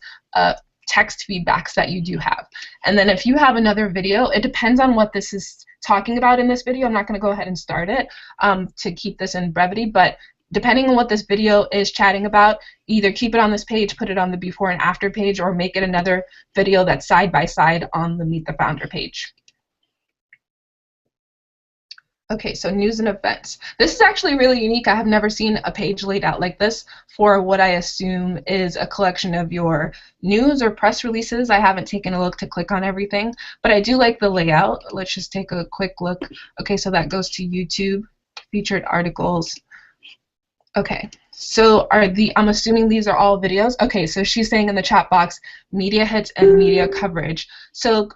text feedbacks that you do have. And then if you have another video, it depends on what this is talking about in this video. I'm not going to go ahead and start it to keep this in brevity, but depending on what this video is chatting about, either keep it on this page, put it on the before and after page, or make it another video that's side by side on the Meet the Founder page. Okay, so news and events. This is actually really unique. I have never seen a page laid out like this for what I assume is a collection of your news or press releases. I haven't taken a look to click on everything, but I do like the layout. Let's just take a quick look. Okay, so that goes to YouTube, featured articles. Okay, so I'm assuming these are all videos. Okay, so she's saying in the chat box, media hits and media coverage. So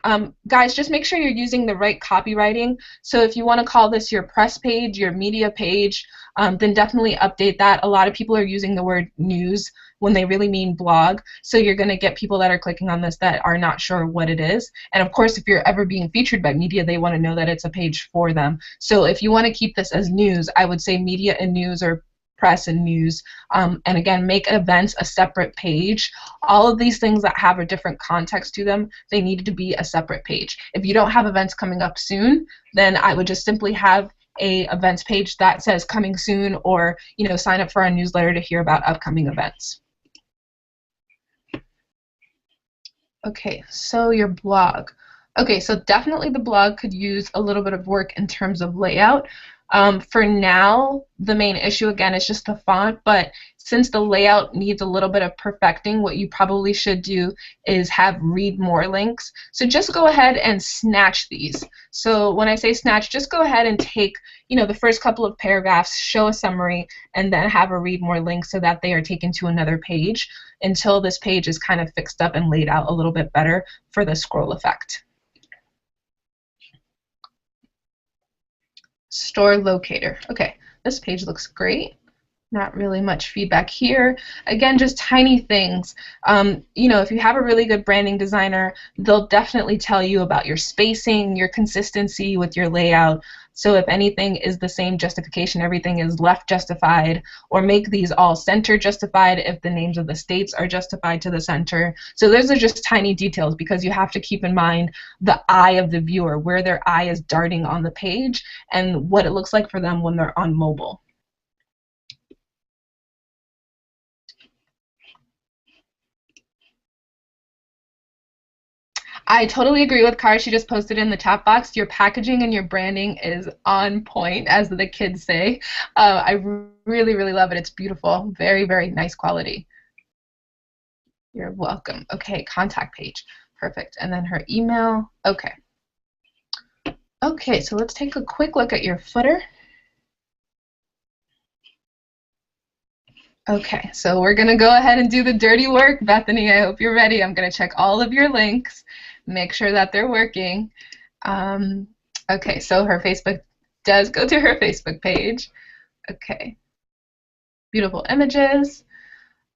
guys, just make sure you're using the right copywriting. So if you want to call this your press page, your media page, then definitely update that. A lot of people are using the word news when they really mean blog. So you're going to get people that are clicking on this that are not sure what it is. And of course, if you're ever being featured by media, they want to know that it's a page for them. So if you want to keep this as news, I would say media and news, or press and news, and again, make events a separate page. All of these things that have a different context to them, they need to be a separate page. If you don't have events coming up soon, then I would just simply have a events page that says coming soon, or sign up for our newsletter to hear about upcoming events. Okay, so your blog. Okay, so definitely the blog could use a little bit of work in terms of layout. For now, the main issue again is just the font, but since the layout needs a little bit of perfecting, what you probably should do is have read more links. So just go ahead and snatch these. So when I say snatch, just go ahead and take the first couple of paragraphs, show a summary, and then have a read more link so that they are taken to another page until this page is kind of fixed up and laid out a little bit better for the scroll effect. Store locator. Okay, this page looks great. Not really much feedback here. Again, just tiny things. If you have a really good branding designer, they'll definitely tell you about your spacing, your consistency with your layout. So if anything is the same justification, everything is left justified, or make these all center justified if the names of the states are justified to the center. So those are just tiny details, because you have to keep in mind the eye of the viewer, where their eye is darting on the page, and what it looks like for them when they're on mobile. I totally agree with Cara. She just posted in the chat box, your packaging and your branding is on point, as the kids say. I really, really love it. It's beautiful. Very, very nice quality. You're welcome. Okay, contact page. Perfect. And then her email. Okay. Okay, so let's take a quick look at your footer. Okay, so we're going to go ahead and do the dirty work. Bethany, I hope you're ready. I'm going to check all of your links, make sure that they're working. Okay, so her Facebook does go to her Facebook page. Okay, beautiful images.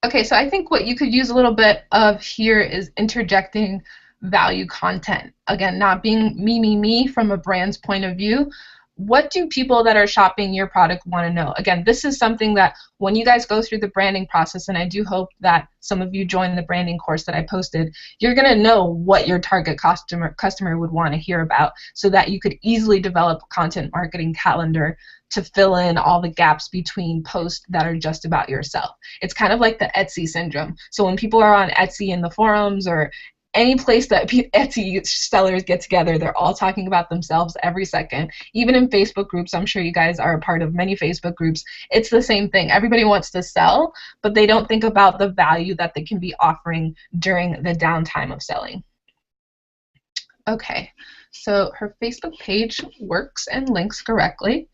Okay, so I think what you could use a little bit of here is interjecting value content. Again, not being me from a brand's point of view. What do people that are shopping your product want to know? Again, this is something that when you guys go through the branding process, and I do hope that some of you join the branding course that I posted, you're going to know what your target customer would want to hear about, so that you could easily develop a content marketing calendar to fill in all the gaps between posts that are just about yourself. It's kind of like the Etsy syndrome. So when people are on Etsy in the forums or any place that Etsy sellers get together, they're all talking about themselves every second. Even in Facebook groups, I'm sure you guys are a part of many Facebook groups, it's the same thing. Everybody wants to sell, but they don't think about the value that they can be offering during the downtime of selling. Okay, so her Facebook page works and links correctly.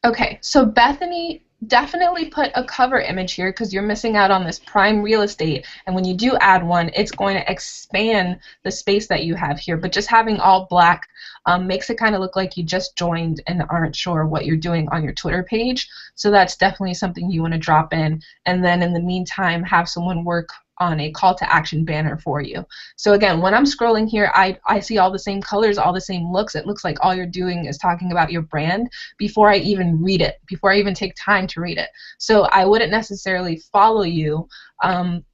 Okay, so Bethany definitely put a cover image here because you're missing out on this prime real estate, and when you do add one, it's going to expand the space that you have here. But just having all black makes it kind of look like you just joined and aren't sure what you're doing on your Twitter page. So that's definitely something you want to drop in, and then in the meantime have someone work on a call to action banner for you. So again, when I'm scrolling here, I see all the same colors, all the same looks. It looks like all you're doing is talking about your brand before I even read it, before I even take time to read it. So I wouldn't necessarily follow you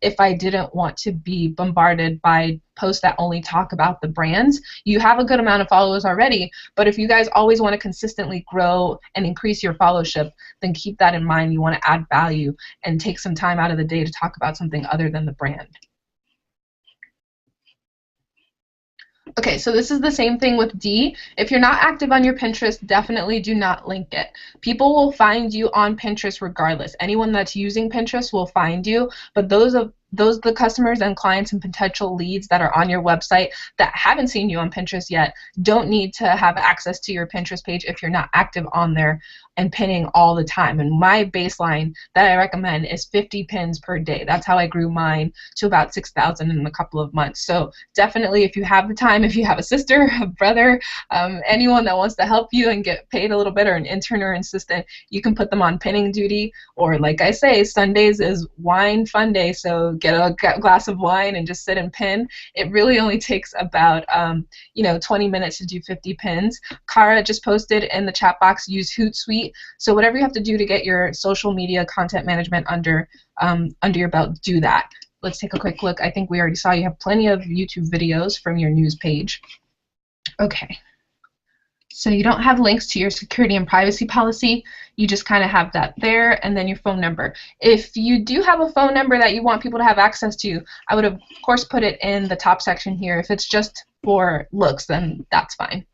if I didn't want to be bombarded by posts that only talk about the brands. You have a good amount of followers already, but if you guys always want to consistently grow and increase your followership, then keep that in mind. You want to add value and take some time out of the day to talk about something other than the brand. Okay, so this is the same thing with D. If you're not active on your Pinterest, definitely do not link it. People will find you on Pinterest regardless. Anyone that's using Pinterest will find you, but those the customers and clients and potential leads that are on your website that haven't seen you on Pinterest yet don't need to have access to your Pinterest page if you're not active on there and pinning all the time. And my baseline that I recommend is 50 pins per day. That's how I grew mine to about 6,000 in a couple of months. So definitely, if you have the time, if you have a sister, a brother, anyone that wants to help you and get paid a little bit, or an intern or assistant, you can put them on pinning duty. Or like I say, Sundays is wine fun day, so get a glass of wine and just sit and pin. It really only takes about 20 minutes to do 50 pins. Kara just posted in the chat box, use Hootsuite. So whatever you have to do to get your social media content management under your belt, do that. Let's take a quick look. I think we already saw you have plenty of YouTube videos from your news page. Okay. So you don't have links to your security and privacy policy. You just kind of have that there, and then your phone number. If you do have a phone number that you want people to have access to, I would, of course, put it in the top section here. If it's just for looks, then that's fine.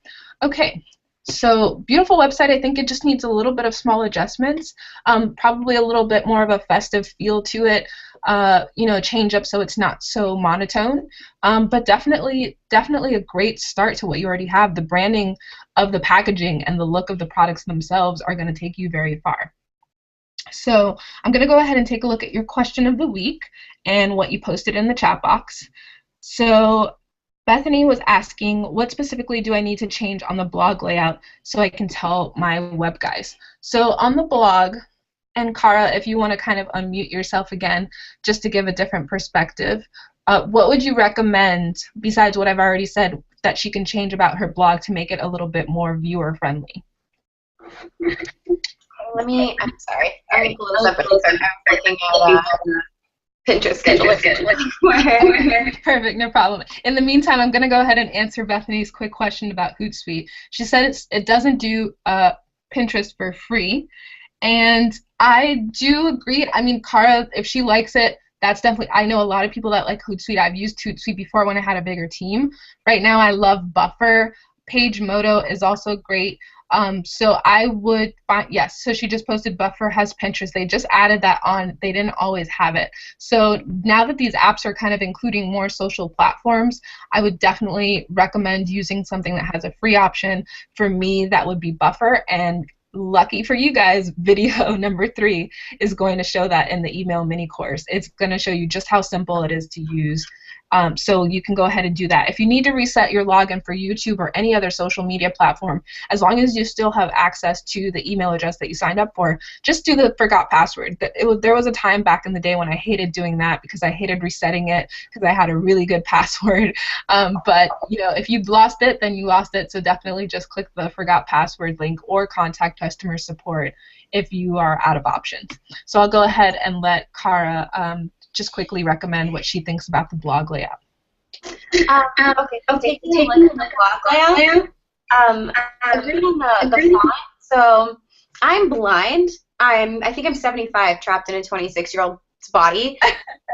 Okay. So beautiful website. I think it just needs a little bit of small adjustments, probably a little bit more of a festive feel to it, change up so it's not so monotone, but definitely a great start to what you already have. The branding of the packaging and the look of the products themselves are going to take you very far. So I'm going to go ahead and take a look at your question of the week and what you posted in the chat box. So Bethany was asking, what specifically do I need to change on the blog layout so I can tell my web guys? So on the blog, and Kara, if you want to kind of unmute yourself again just to give a different perspective, what would you recommend, besides what I've already said, that she can change about her blog to make it a little bit more viewer-friendly? I'm sorry. Let me pull this up. I'm looking at Pinterest schedule. Perfect, no problem. In the meantime, I'm going to go ahead and answer Bethany's quick question about Hootsuite. She said it doesn't do Pinterest for free, and I do agree. I mean, Kara, if she likes it, that's definitely, I know a lot of people that like Hootsuite. I've used Hootsuite before when I had a bigger team. Right now I love Buffer. PageModo is also great. So I would find, yes, so she just posted Buffer has Pinterest. They just added that on. They didn't always have it. So now that these apps are kind of including more social platforms, I would definitely recommend using something that has a free option. For me, that would be Buffer, and lucky for you guys, video number 3 is going to show that in the email mini course. It's going to show you just how simple it is to use So you can go ahead and do that. If you need to reset your login for YouTube or any other social media platform, as long as you still have access to the email address that you signed up for, just do the forgot password. There was a time back in the day when I hated doing that because I hated resetting it because I had a really good password. But if you lost it, then you lost it. So definitely just click the forgot password link or contact customer support if you are out of options. So I'll go ahead and let Cara just quickly recommend what she thinks about the blog layout. Okay, so taking a look at the blog layout, agreed on the font. So I'm blind. I think I'm 75, trapped in a 26-year-old's body.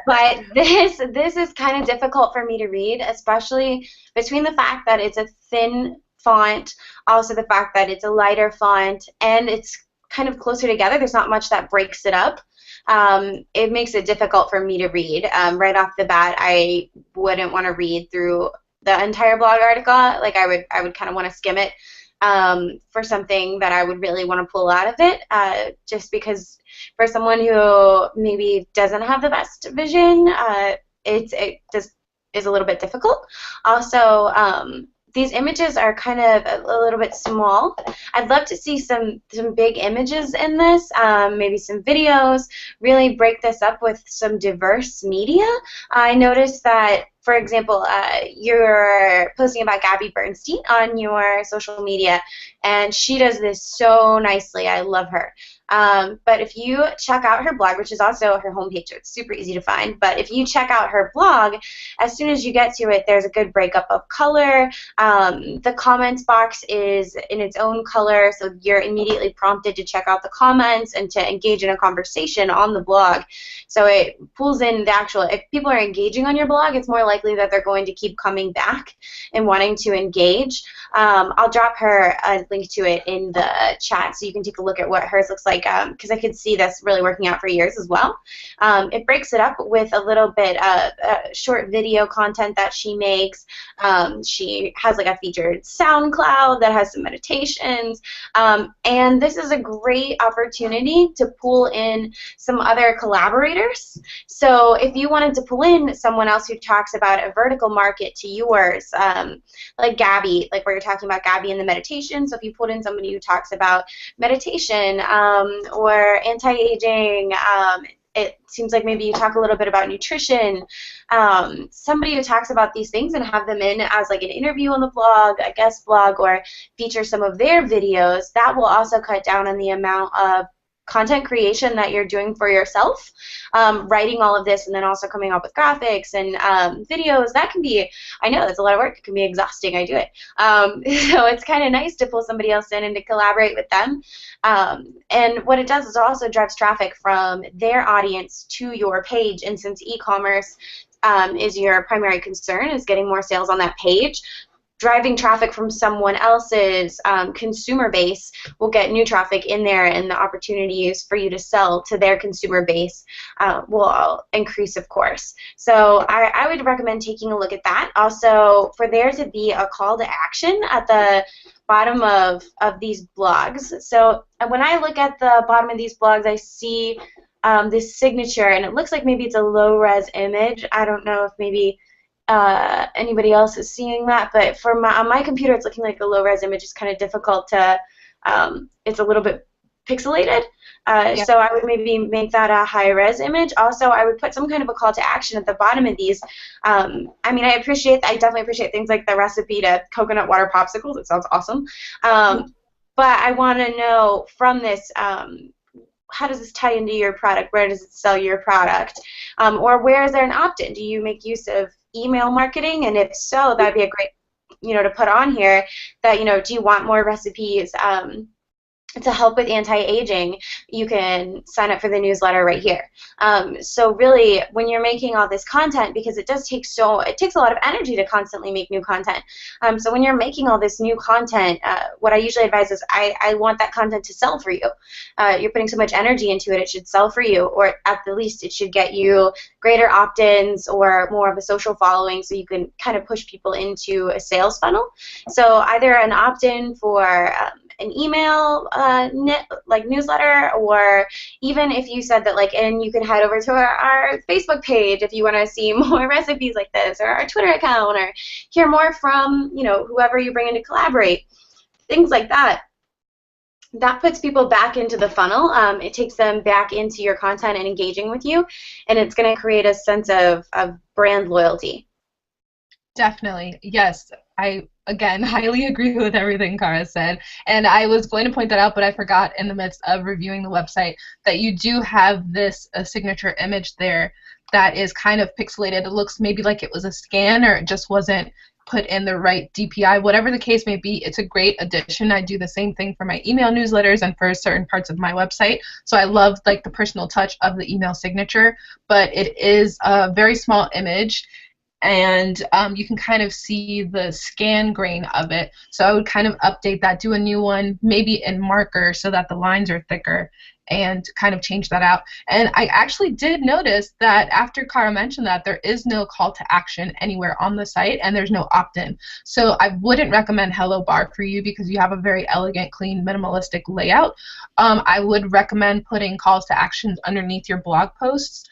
But this is kind of difficult for me to read, especially between the fact that it's a thin font, also the fact that it's a lighter font, and it's kind of closer together. There's not much that breaks it up. It makes it difficult for me to read. Right off the bat, I wouldn't want to read through the entire blog article. Like I would kind of want to skim it for something that I would really want to pull out of it, just because for someone who maybe doesn't have the best vision, it just is a little bit difficult. Also, these images are kind of a little bit small. I'd love to see some big images in this, maybe some videos, really break this up with some diverse media. I noticed that, for example, you're posting about Gabby Bernstein on your social media, and she does this so nicely. I love her. But if you check out her blog, which is also her homepage, so it's super easy to find, but if you check out her blog, as soon as you get to it, there's a good breakup of color. The comments box is in its own color, so you're immediately prompted to check out the comments and to engage in a conversation on the blog. So it pulls in the actual, if people are engaging on your blog, it's more likely that they're going to keep coming back and wanting to engage. I'll drop her a link to it in the chat so you can take a look at what hers looks like, because I could see this really working out for yours as well. It breaks it up with a little bit of short video content that she makes. She has like a featured SoundCloud that has some meditations, and this is a great opportunity to pull in some other collaborators. So if you wanted to pull in someone else who talks about a vertical market to yours, like Gabby, like where you're talking about Gabby and the meditation, so if you pulled in somebody who talks about meditation or anti-aging, it seems like maybe you talk a little bit about nutrition, somebody who talks about these things and have them in as like an interview on the blog, a guest blog, or feature some of their videos, that will also cut down on the amount of content creation that you're doing for yourself. Writing all of this and then also coming up with graphics and videos, that can be, I know that's a lot of work, it can be exhausting, I do it. So it's kind of nice to pull somebody else in and to collaborate with them. And what it does is it also drives traffic from their audience to your page, and since e-commerce is your primary concern, is getting more sales on that page, driving traffic from someone else's consumer base will get new traffic in there, and the opportunities for you to sell to their consumer base will increase, of course. So I would recommend taking a look at that. Also, for there to be a call to action at the bottom of these blogs. So when I look at the bottom of these blogs, I see this signature, and it looks like maybe it's a low-res image. I don't know if maybe anybody else is seeing that, but for on my computer it's looking like a low-res image. It's kind of difficult to, it's a little bit pixelated, yeah. So I would maybe make that a high-res image. Also, I would put some kind of a call to action at the bottom of these. I mean, I definitely appreciate things like the recipe to coconut water popsicles. It sounds awesome. But I want to know from this, how does this tie into your product? Where does it sell your product? Or where is there an opt-in? Do you make use of email marketing? And if so, that'd be a great, to put on here that, do you want more recipes to help with anti-aging? You can sign up for the newsletter right here. So really, when you're making all this content, because it takes a lot of energy to constantly make new content. So when you're making all this new content, what I usually advise is I want that content to sell for you. You're putting so much energy into it, it should sell for you, or at the least it should get you greater opt-ins or more of a social following, so you can kind of push people into a sales funnel. So either an opt-in for an email newsletter, or even if you said that and you can head over to our Facebook page if you want to see more recipes like this, or our Twitter account, or hear more from whoever you bring in to collaborate, things like that. That puts people back into the funnel. It takes them back into your content and engaging with you, and it's going to create a sense of brand loyalty. Definitely. Yes. I, again, highly agree with everything Cara said. And I was going to point that out, but I forgot in the midst of reviewing the website that you do have this signature image there that is kind of pixelated. It looks maybe like it was a scan, or it just wasn't put in the right DPI. Whatever the case may be, it's a great addition. I do the same thing for my email newsletters and for certain parts of my website. So I love the personal touch of the email signature, but it is a very small image, and you can kind of see the scan grain of it. So I would kind of update that, do a new one, maybe in marker so that the lines are thicker, and kind of change that out. And I actually did notice that after Cara mentioned that, there is no call to action anywhere on the site, and there's no opt-in. So I wouldn't recommend Hello Bar for you because you have a very elegant, clean, minimalistic layout. I would recommend putting calls to actions underneath your blog posts.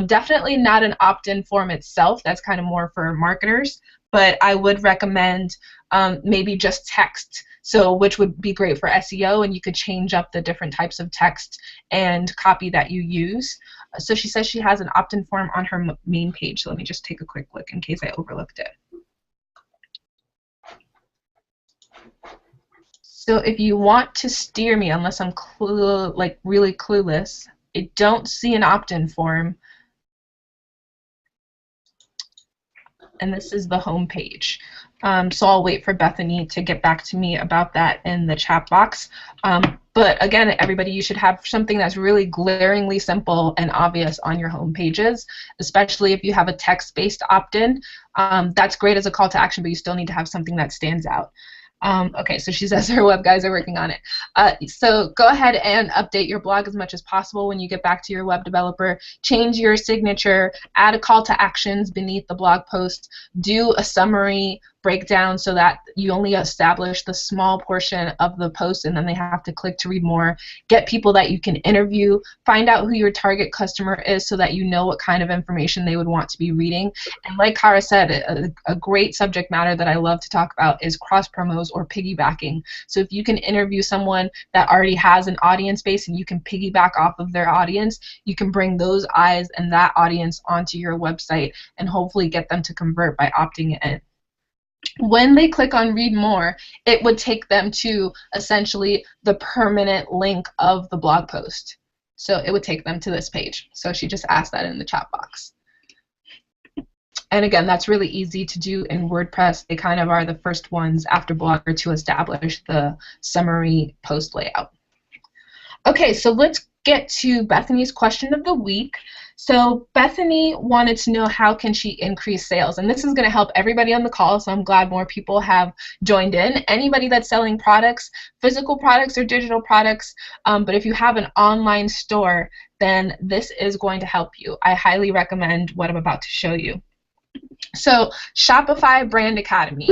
Definitely not an opt-in form itself. That's kind of more for marketers. But I would recommend maybe just text, so which would be great for SEO, and you could change up the different types of text and copy that you use. So she says she has an opt-in form on her main page. So let me just take a quick look in case I overlooked it. So if you want to steer me, unless I'm really clueless, I don't see an opt-in form. And this is the home page. So I'll wait for Bethany to get back to me about that in the chat box. But again, everybody, you should have something that's really glaringly simple and obvious on your home pages, especially if you have a text-based opt-in. That's great as a call to action, but you still need to have something that stands out. Okay, so she says her web guys are working on it. So go ahead and update your blog as much as possible when you get back to your web developer. Change your signature, add a call to actions beneath the blog post, do a summary breakdown so that you only establish the small portion of the post and then they have to click to read more. Get people that you can interview, find out who your target customer is so that you know what kind of information they would want to be reading. And like Cara said, a great subject matter that I love to talk about is cross promos or piggybacking. So if you can interview someone that already has an audience base and you can piggyback off of their audience, you can bring those eyes and that audience onto your website and hopefully get them to convert by opting in. When they click on read more, it would take them to essentially the permanent link of the blog post. So it would take them to this page. So she just asked that in the chat box. And again, that's really easy to do in WordPress. They kind of are the first ones after Blogger to establish the summary post layout. Okay, so let's get to Bethany's question of the week. So Bethany wanted to know how can she increase sales, and this is going to help everybody on the call, so I'm glad more people have joined in. Anybody that's selling products, physical products or digital products, but if you have an online store, then this is going to help you. I highly recommend what I'm about to show you. So Shopify Brand Academy.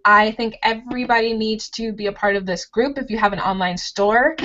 I think everybody needs to be a part of this group if you have an online store.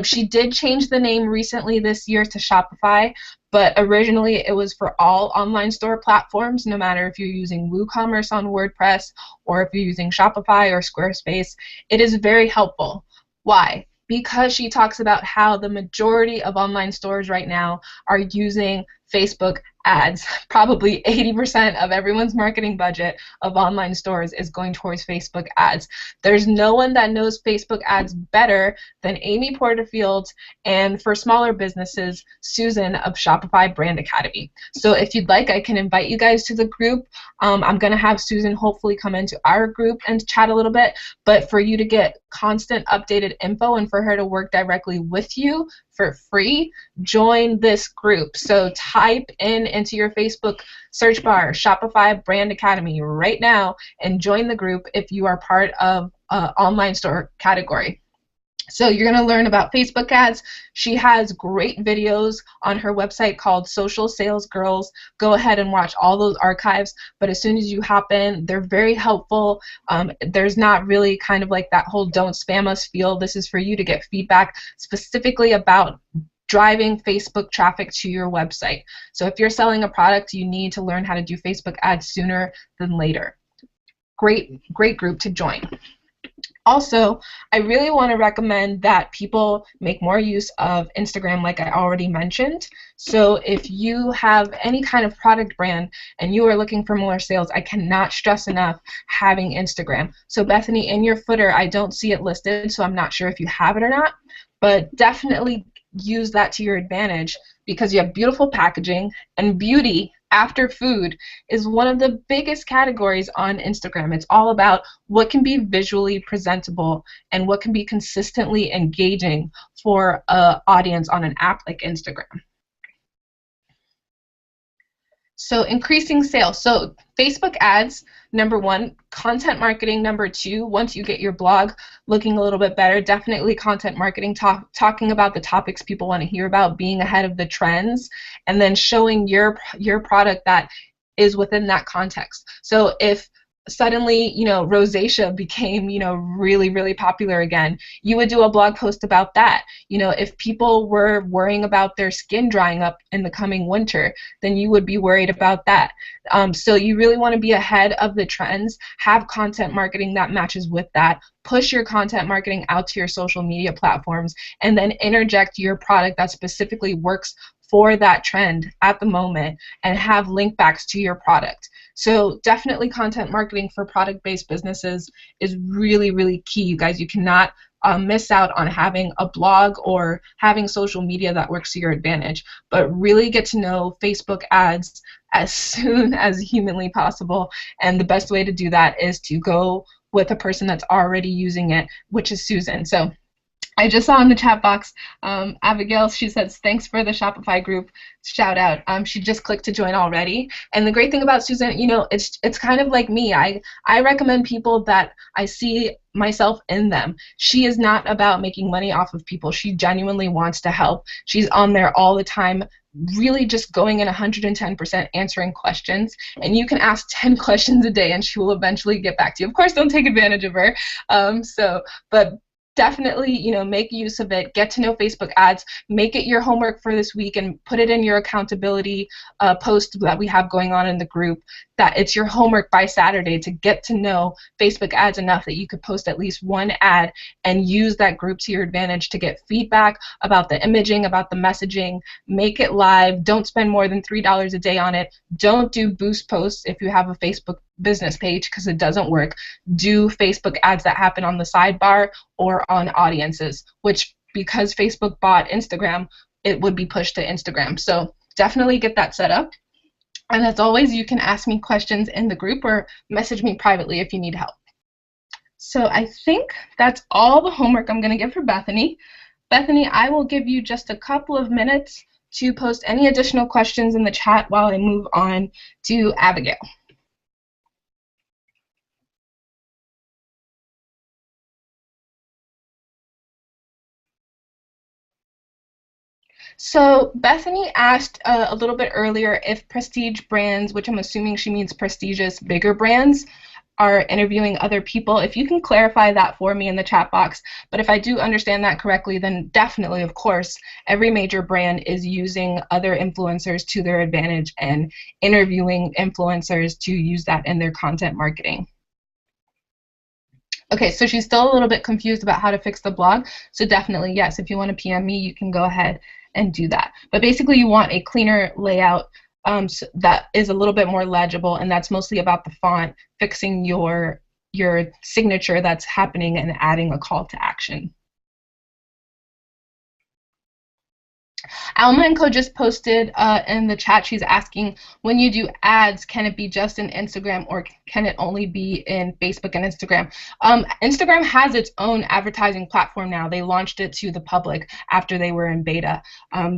She did change the name recently this year to Shopify, but originally it was for all online store platforms, no matter if you're using WooCommerce on WordPress or if you're using Shopify or Squarespace. It is very helpful. Why? Because she talks about how the majority of online stores right now are using Facebook ads. Probably 80% of everyone's marketing budget of online stores is going towards Facebook ads. There's no one that knows Facebook ads better than Amy Porterfield, and for smaller businesses, Susan of Shopify Brand Academy. So if you'd like, I can invite you guys to the group. I'm going to have Susan hopefully come into our group and chat a little bit, but for you to get constant updated info and for her to work directly with you for free, join this group. So type into your Facebook search bar Shopify Brand Academy right now and join the group if you are part of online store category. So you're going to learn about Facebook ads. She has great videos on her website called Social Sales Girls. Go ahead and watch all those archives. But as soon as you hop in, they're very helpful. There's not really kind of like that whole don't spam us feel. This is for you to get feedback specifically about driving Facebook traffic to your website. So if you're selling a product, you need to learn how to do Facebook ads sooner than later. Great group to join. Also, I really want to recommend that people make more use of Instagram, like I already mentioned. So if you have any kind of product brand and you are looking for more sales, I cannot stress enough having Instagram. So Bethany, in your footer, I don't see it listed, so I'm not sure if you have it or not, but definitely use that to your advantage because you have beautiful packaging, and beauty after food is one of the biggest categories on Instagram. It's all about what can be visually presentable and what can be consistently engaging for an audience on an app like Instagram. So increasing sales. So Facebook ads, number one. Content marketing, number two. Once you get your blog looking a little bit better, definitely content marketing, talking about the topics people want to hear about, being ahead of the trends, and then showing your product that is within that context. So if suddenly, rosacea became, really popular again, you would do a blog post about that. If people were worrying about their skin drying up in the coming winter, then you would be worried about that. So you really want to be ahead of the trends, have content marketing that matches with that, push your content marketing out to your social media platforms, and then interject your product that specifically works for that trend at the moment and have link backs to your product. So definitely content marketing for product-based businesses is really key, you guys. You cannot miss out on having a blog or having social media that works to your advantage, but really get to know Facebook ads as soon as humanly possible, and the best way to do that is to go with a person that's already using it, which is Susan. So I just saw in the chat box, Abigail, she says, thanks for the Shopify group shout out. She just clicked to join already. And the great thing about Susan, it's kind of like me. I recommend people that I see myself in them. She is not about making money off of people. She genuinely wants to help. She's on there all the time, really just going in 110% answering questions. And you can ask 10 questions a day and she will eventually get back to you. Of course, don't take advantage of her. But definitely, make use of it. Get to know Facebook ads. Make it your homework for this week and put it in your accountability post that we have going on in the group, that it's your homework by Saturday to get to know Facebook ads enough that you could post at least one ad and use that group to your advantage to get feedback about the imaging, about the messaging. Make it live. Don't spend more than $3 a day on it. Don't do boost posts if you have a Facebook business page because it doesn't work. Do Facebook ads that happen on the sidebar or on audiences, which because Facebook bought Instagram, it would be pushed to Instagram. So definitely get that set up. And as always, you can ask me questions in the group or message me privately if you need help. So I think that's all the homework I'm going to give for Bethany. Bethany, I will give you just a couple of minutes to post any additional questions in the chat while I move on to Abigail. So Bethany asked a little bit earlier if prestige brands, which I'm assuming she means prestigious, bigger brands, are interviewing other people. If you can clarify that for me in the chat box. But if I do understand that correctly, then definitely, of course, every major brand is using other influencers to their advantage and interviewing influencers to use that in their content marketing. Okay, so she's still a little bit confused about how to fix the blog. So definitely, yes, if you want to PM me, you can go ahead and do that. But basically, you want a cleaner layout so that is a little bit more legible, and that's mostly about the font, fixing your signature that's happening and adding a call to action. Almanco just posted in the chat, she's asking, when you do ads, can it be just in Instagram or can it only be in Facebook and Instagram? Instagram has its own advertising platform now. They launched it to the public after they were in beta.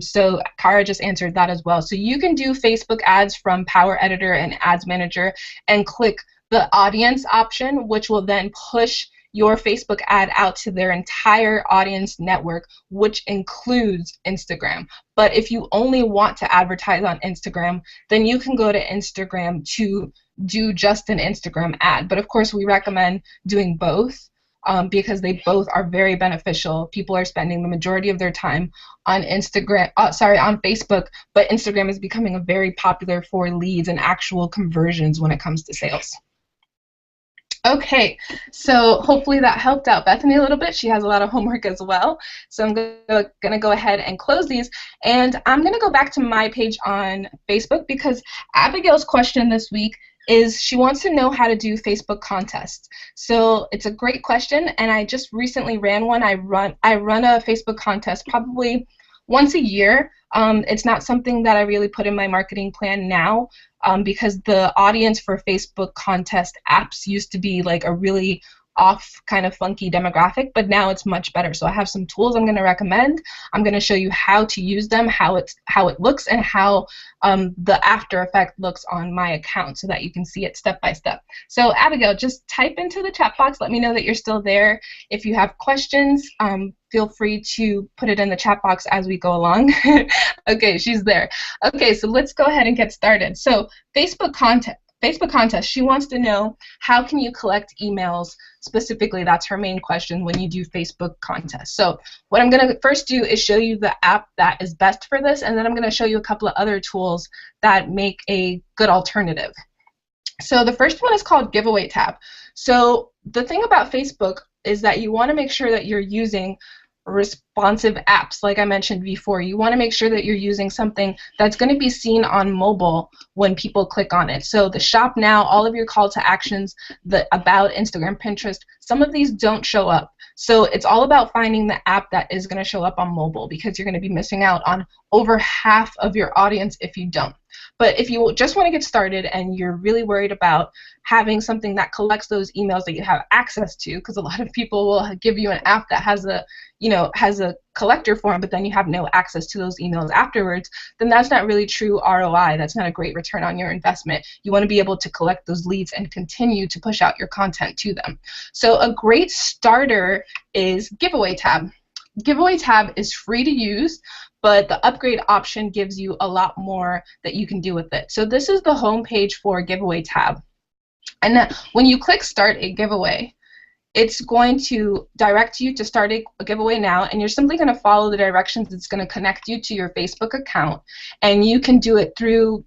So Kara just answered that as well. So you can do Facebook ads from Power Editor and Ads Manager and click the audience option, which will then push your Facebook ad out to their entire audience network, which includes Instagram. But if you only want to advertise on Instagram, then you can go to Instagram to do just an Instagram ad. But of course, we recommend doing both. Because they both are very beneficial. People are spending the majority of their time on on Facebook, but Instagram is becoming very popular for leads and actual conversions when it comes to sales. Okay, so hopefully that helped out Bethany a little bit. She has a lot of homework as well. So I'm gonna go ahead and close these, and I'm gonna go back to my page on Facebook because Abigail's question this week is she wants to know how to do Facebook contests. So it's a great question, and I just recently ran one. I run a Facebook contest probably once a year. It's not something that I really put in my marketing plan now because the audience for Facebook contest apps used to be like a really off kind of funky demographic, but now it's much better. So I have some tools I'm going to recommend. I'm going to show you how to use them, how it looks, and how the after effect looks on my account so that you can see it step by step. So Abigail, just type into the chat box. Let me know that you're still there. If you have questions, feel free to put it in the chat box as we go along. Okay, she's there. Okay, so let's go ahead and get started. So Facebook contest, she wants to know how can you collect emails specifically. That's her main question when you do Facebook contests. So what I'm going to first do is show you the app that is best for this, and then I'm going to show you a couple of other tools that make a good alternative. So the first one is called Giveaway tab. So the thing about Facebook is that you want to make sure that you're using responsive apps, like I mentioned before. You want to make sure that you're using something that's going to be seen on mobile when people click on it. So the shop now, all of your call to actions, the about, Instagram, Pinterest, some of these don't show up. So it's all about finding the app that is going to show up on mobile, because you're going to be missing out on over half of your audience if you don't. But if you just want to get started and you're really worried about having something that collects those emails that you have access to, because a lot of people will give you an app that has a collector form, but then you have no access to those emails afterwards, then that's not really true ROI. That's not a great return on your investment. You want to be able to collect those leads and continue to push out your content to them. So a great starter is Giveaway tab. Giveaway tab is free to use, but the upgrade option gives you a lot more that you can do with it. So this is the home page for Giveaway tab. And then when you click Start a Giveaway, it's going to direct you to start a giveaway now, and you're simply going to follow the directions. It's going to connect you to your Facebook account, and you can do it through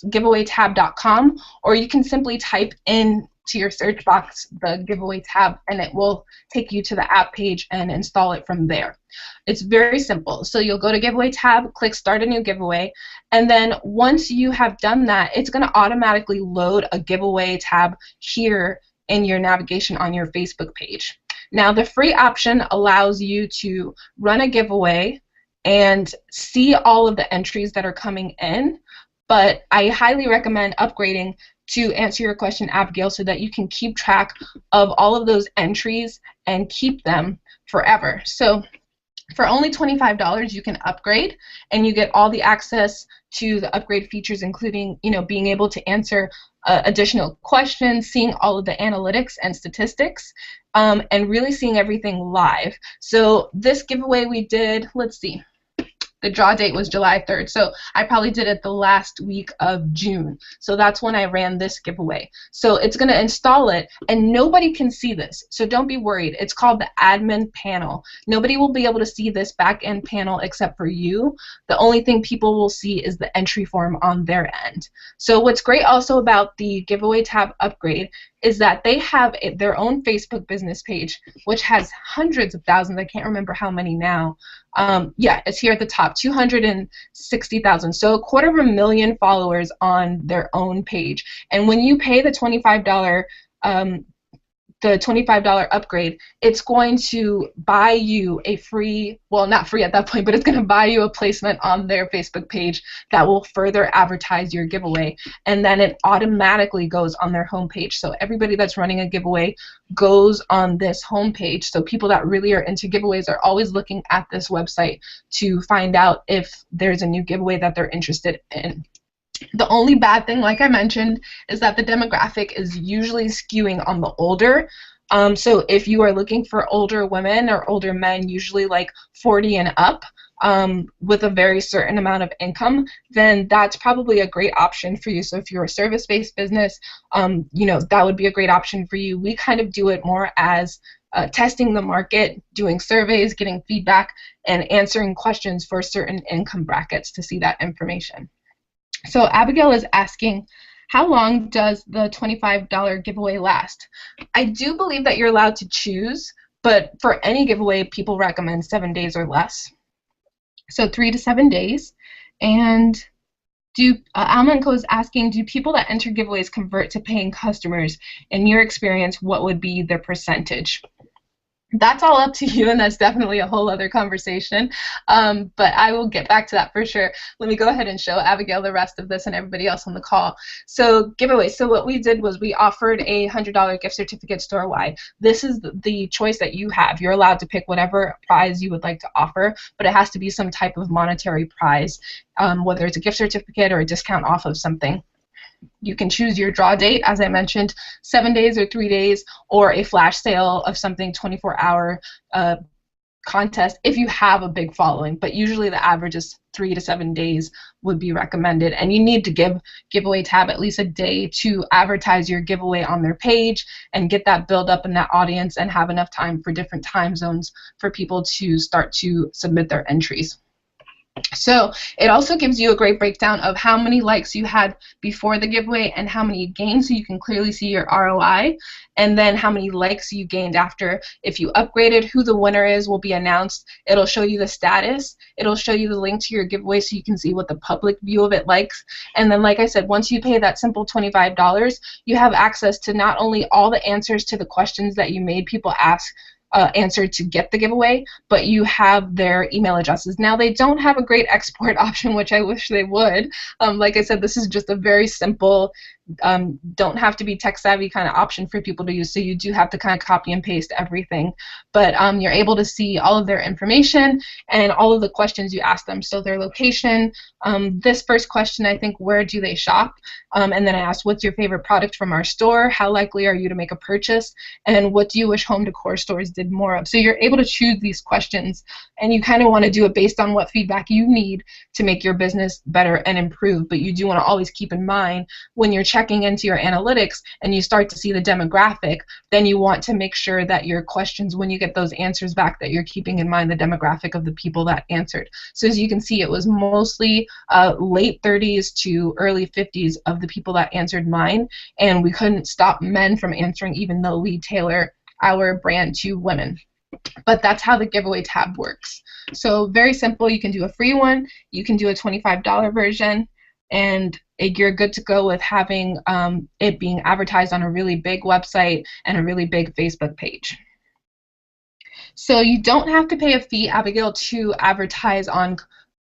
giveawaytab.com, or you can simply type in to your search box the giveaway tab, and it will take you to the app page and install it from there. It's very simple. So you'll go to Giveaway tab, click Start a New Giveaway, and then once you have done that, it's going to automatically load a giveaway tab here in your navigation on your Facebook page. Now the free option allows you to run a giveaway and see all of the entries that are coming in, but I highly recommend upgrading to answer your question, Abigail, so that you can keep track of all of those entries and keep them forever. So for only $25, you can upgrade, and you get all the access to the upgrade features, including, being able to answer additional questions, seeing all of the analytics and statistics, and really seeing everything live. So this giveaway we did, let's see. The draw date was July 3rd, so I probably did it the last week of June. So that's when I ran this giveaway. So it's going to install it, and nobody can see this, so don't be worried. It's called the admin panel. Nobody will be able to see this back-end panel except for you. The only thing people will see is the entry form on their end. So what's great also about the giveaway tab upgrade is that they have their own Facebook business page, which has hundreds of thousands. I can't remember how many now. Yeah, it's here at the top, 260,000. So 250,000 followers on their own page. And when you pay the $25 upgrade, it's going to buy you a free, well, not free at that point, but it's going to buy you a placement on their Facebook page that will further advertise your giveaway, and then it automatically goes on their homepage. So everybody that's running a giveaway goes on this homepage. So people that really are into giveaways are always looking at this website to find out if there's a new giveaway that they're interested in. The only bad thing, like I mentioned, is that the demographic is usually skewing on the older So if you are looking for older women or older men, usually like 40 and up, with a very certain amount of income, then that's probably a great option for you. So if you're a service-based business, that would be a great option for you. We kind of do it more as testing the market, doing surveys, getting feedback, and answering questions for certain income brackets to see that information. So Abigail is asking, how long does the $25 giveaway last? I do believe that you're allowed to choose, but for any giveaway, people recommend 7 days or less. So 3 to 7 days. And Almanco is asking, do people that enter giveaways convert to paying customers? In your experience, what would be their percentage? That's all up to you, and that's definitely a whole other conversation, but I will get back to that for sure. Let me go ahead and show Abigail the rest of this and everybody else on the call. So giveaway. So what we did was we offered a $100 gift certificate store-wide. This is the choice that you have. You're allowed to pick whatever prize you would like to offer, but it has to be some type of monetary prize, whether it's a gift certificate or a discount off of something. You can choose your draw date, as I mentioned, 7 days or 3 days, or a flash sale of something 24-hour contest if you have a big following. But usually the average is 3 to 7 days would be recommended. And you need to give Giveaway Tab at least a day to advertise your giveaway on their page and get that build up in that audience and have enough time for different time zones for people to start to submit their entries. So it also gives you a great breakdown of how many likes you had before the giveaway and how many you gained, so you can clearly see your ROI, and then how many likes you gained after. If you upgraded, who the winner is will be announced. It'll show you the status. It'll show you the link to your giveaway so you can see what the public view of it likes. And then, like I said, once you pay that simple $25, you have access to not only all the answers to the questions that you made people ask answer to get the giveaway, but you have their email addresses. Now, they don't have a great export option, which I wish they would. Like I said, this is just a very simple, don't have to be tech savvy kind of option for people to use, so you do have to kind of copy and paste everything. But you're able to see all of their information and all of the questions you ask them. So their location, this first question, I think, where do they shop? And then I asked, what's your favorite product from our store? How likely are you to make a purchase? And what do you wish home decor stores did more of? So you're able to choose these questions, and you kind of want to do it based on what feedback you need to make your business better and improve. But you do want to always keep in mind when you're checking into your analytics and you start to see the demographic, then you want to make sure that your questions, when you get those answers back, that you're keeping in mind the demographic of the people that answered. So as you can see, it was mostly late 30s to early 50s of the people that answered mine, and we couldn't stop men from answering even though we tailor our brand to women. But that's how the Giveaway Tab works. So very simple. You can do a free one, you can do a $25 version, and you're good to go with having it being advertised on a really big website and a really big Facebook page. So you don't have to pay a fee, Abigail, to advertise on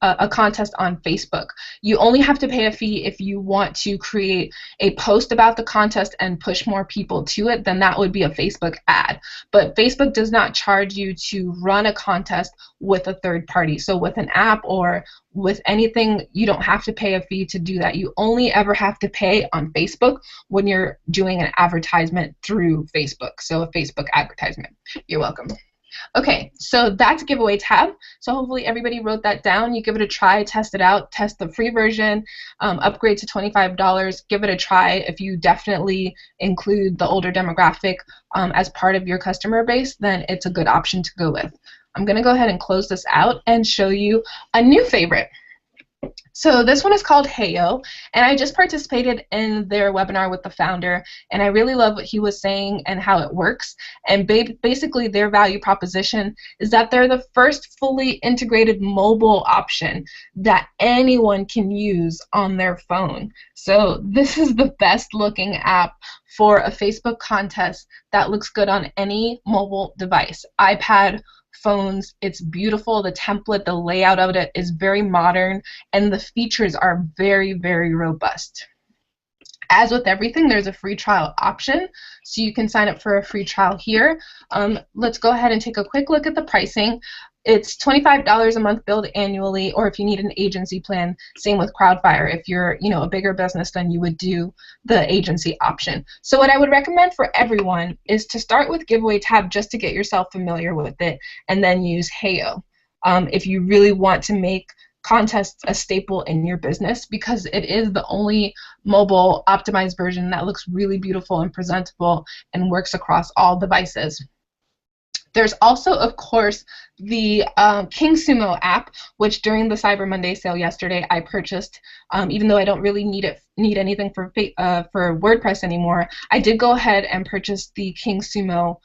a contest on Facebook. You only have to pay a fee if you want to create a post about the contest and push more people to it. Then that would be a Facebook ad. But Facebook does not charge you to run a contest with a third party. So with an app or with anything, you don't have to pay a fee to do that. You only ever have to pay on Facebook when you're doing an advertisement through Facebook. So a Facebook advertisement. You're welcome. Okay, so that's Giveaway Tab. So hopefully everybody wrote that down. You give it a try, test it out, test the free version, upgrade to $25, give it a try. If you definitely include the older demographic as part of your customer base, then it's a good option to go with. I'm going to go ahead and close this out and show you a new favorite. So this one is called Heyo, and I just participated in their webinar with the founder, and I really love what he was saying and how it works. And basically their value proposition is that they're the first fully integrated mobile option that anyone can use on their phone. So this is the best looking app for a Facebook contest that looks good on any mobile device, iPad, phones. It's beautiful. The template, the layout of it is very modern, and the features are very, very robust. As with everything, there's a free trial option, so you can sign up for a free trial here. Let's go ahead and take a quick look at the pricing. It's $25 a month billed annually, or if you need an agency plan, same with Crowdfire. If you're, a bigger business, then you would do the agency option. So what I would recommend for everyone is to start with Giveaway tab just to get yourself familiar with it, and then use Heyo. If you really want to make contests a staple in your business, because it is the only mobile optimized version that looks really beautiful and presentable and works across all devices. There's also, of course, the King Sumo app, which during the Cyber Monday sale yesterday I purchased. Even though I don't really need anything for WordPress anymore, I did go ahead and purchase the King Sumo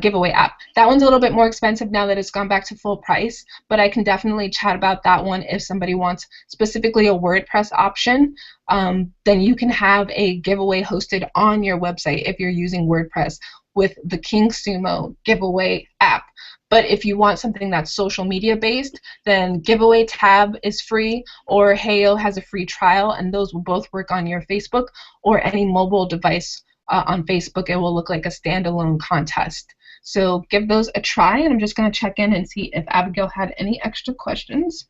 giveaway app. That one's a little bit more expensive now that it's gone back to full price, but I can definitely chat about that one if somebody wants specifically a WordPress option. Then you can have a giveaway hosted on your website if you're using WordPress with the King Sumo giveaway app. But if you want something that's social media based, then Giveaway tab is free, or Heyo has a free trial, and those will both work on your Facebook or any mobile device. On Facebook, it will look like a standalone contest. So give those a try, and I'm just going to check in and see if Abigail had any extra questions.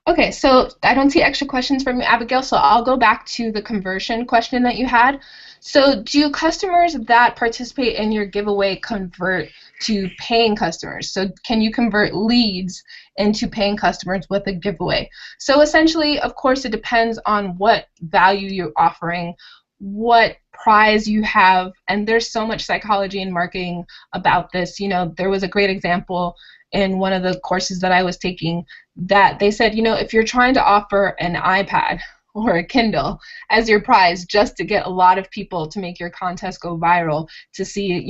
Okay, so I don't see extra questions from you, Abigail, so I'll go back to the conversion question that you had. So do customers that participate in your giveaway convert to paying customers? So can you convert leads into paying customers with a giveaway? So essentially, of course, it depends on what value you're offering, what prize you have, and there's so much psychology and marketing about this. There was a great example in one of the courses that I was taking that they said, if you're trying to offer an iPad or a Kindle as your prize just to get a lot of people to make your contest go viral, to see,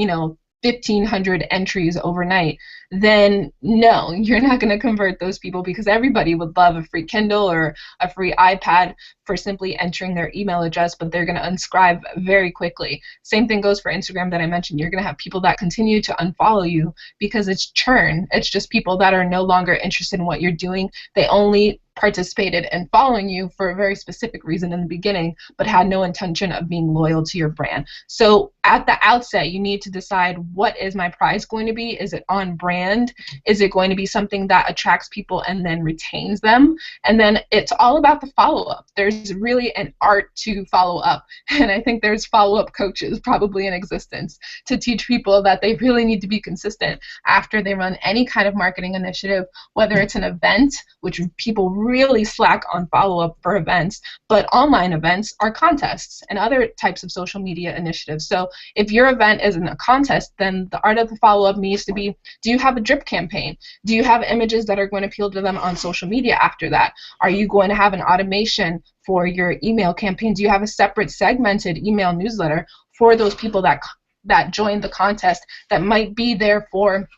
1,500 entries overnight, then no, you're not going to convert those people, because everybody would love a free Kindle or a free iPad for simply entering their email address, but they're going to unscribe very quickly. Same thing goes for Instagram that I mentioned. You're going to have people that continue to unfollow you because it's churn. It's just people that are no longer interested in what you're doing. They only participated in following you for a very specific reason in the beginning, but had no intention of being loyal to your brand. So at the outset, you need to decide, what is my prize going to be? Is it on brand? Is it going to be something that attracts people and then retains them? And then it's all about the follow-up. There's really an art to follow up, and I think there's follow-up coaches probably in existence to teach people that they really need to be consistent after they run any kind of marketing initiative, whether it's an event, which people really slack on follow-up for events, but online events are contests and other types of social media initiatives. So if your event isn't a contest, then the art of the follow-up needs to be, do you have a drip campaign? Do you have images that are going to appeal to them on social media after that? Are you going to have an automation for your email campaign? Do you have a separate segmented email newsletter for those people that joined the contest that might be there for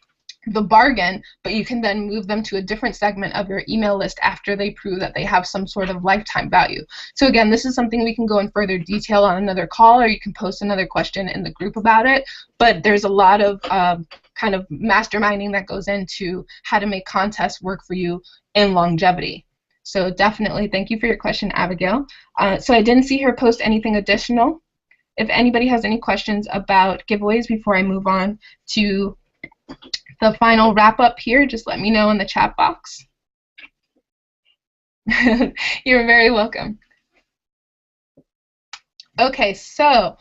the bargain, but you can then move them to a different segment of your email list after they prove that they have some sort of lifetime value? So again, this is something we can go in further detail on another call, or you can post another question in the group about it, but there's a lot of kind of masterminding that goes into how to make contests work for you in longevity. So definitely thank you for your question, Abigail. So I didn't see her post anything additional. If anybody has any questions about giveaways before I move on to the final wrap up here, just let me know in the chat box. You're very welcome. Okay, so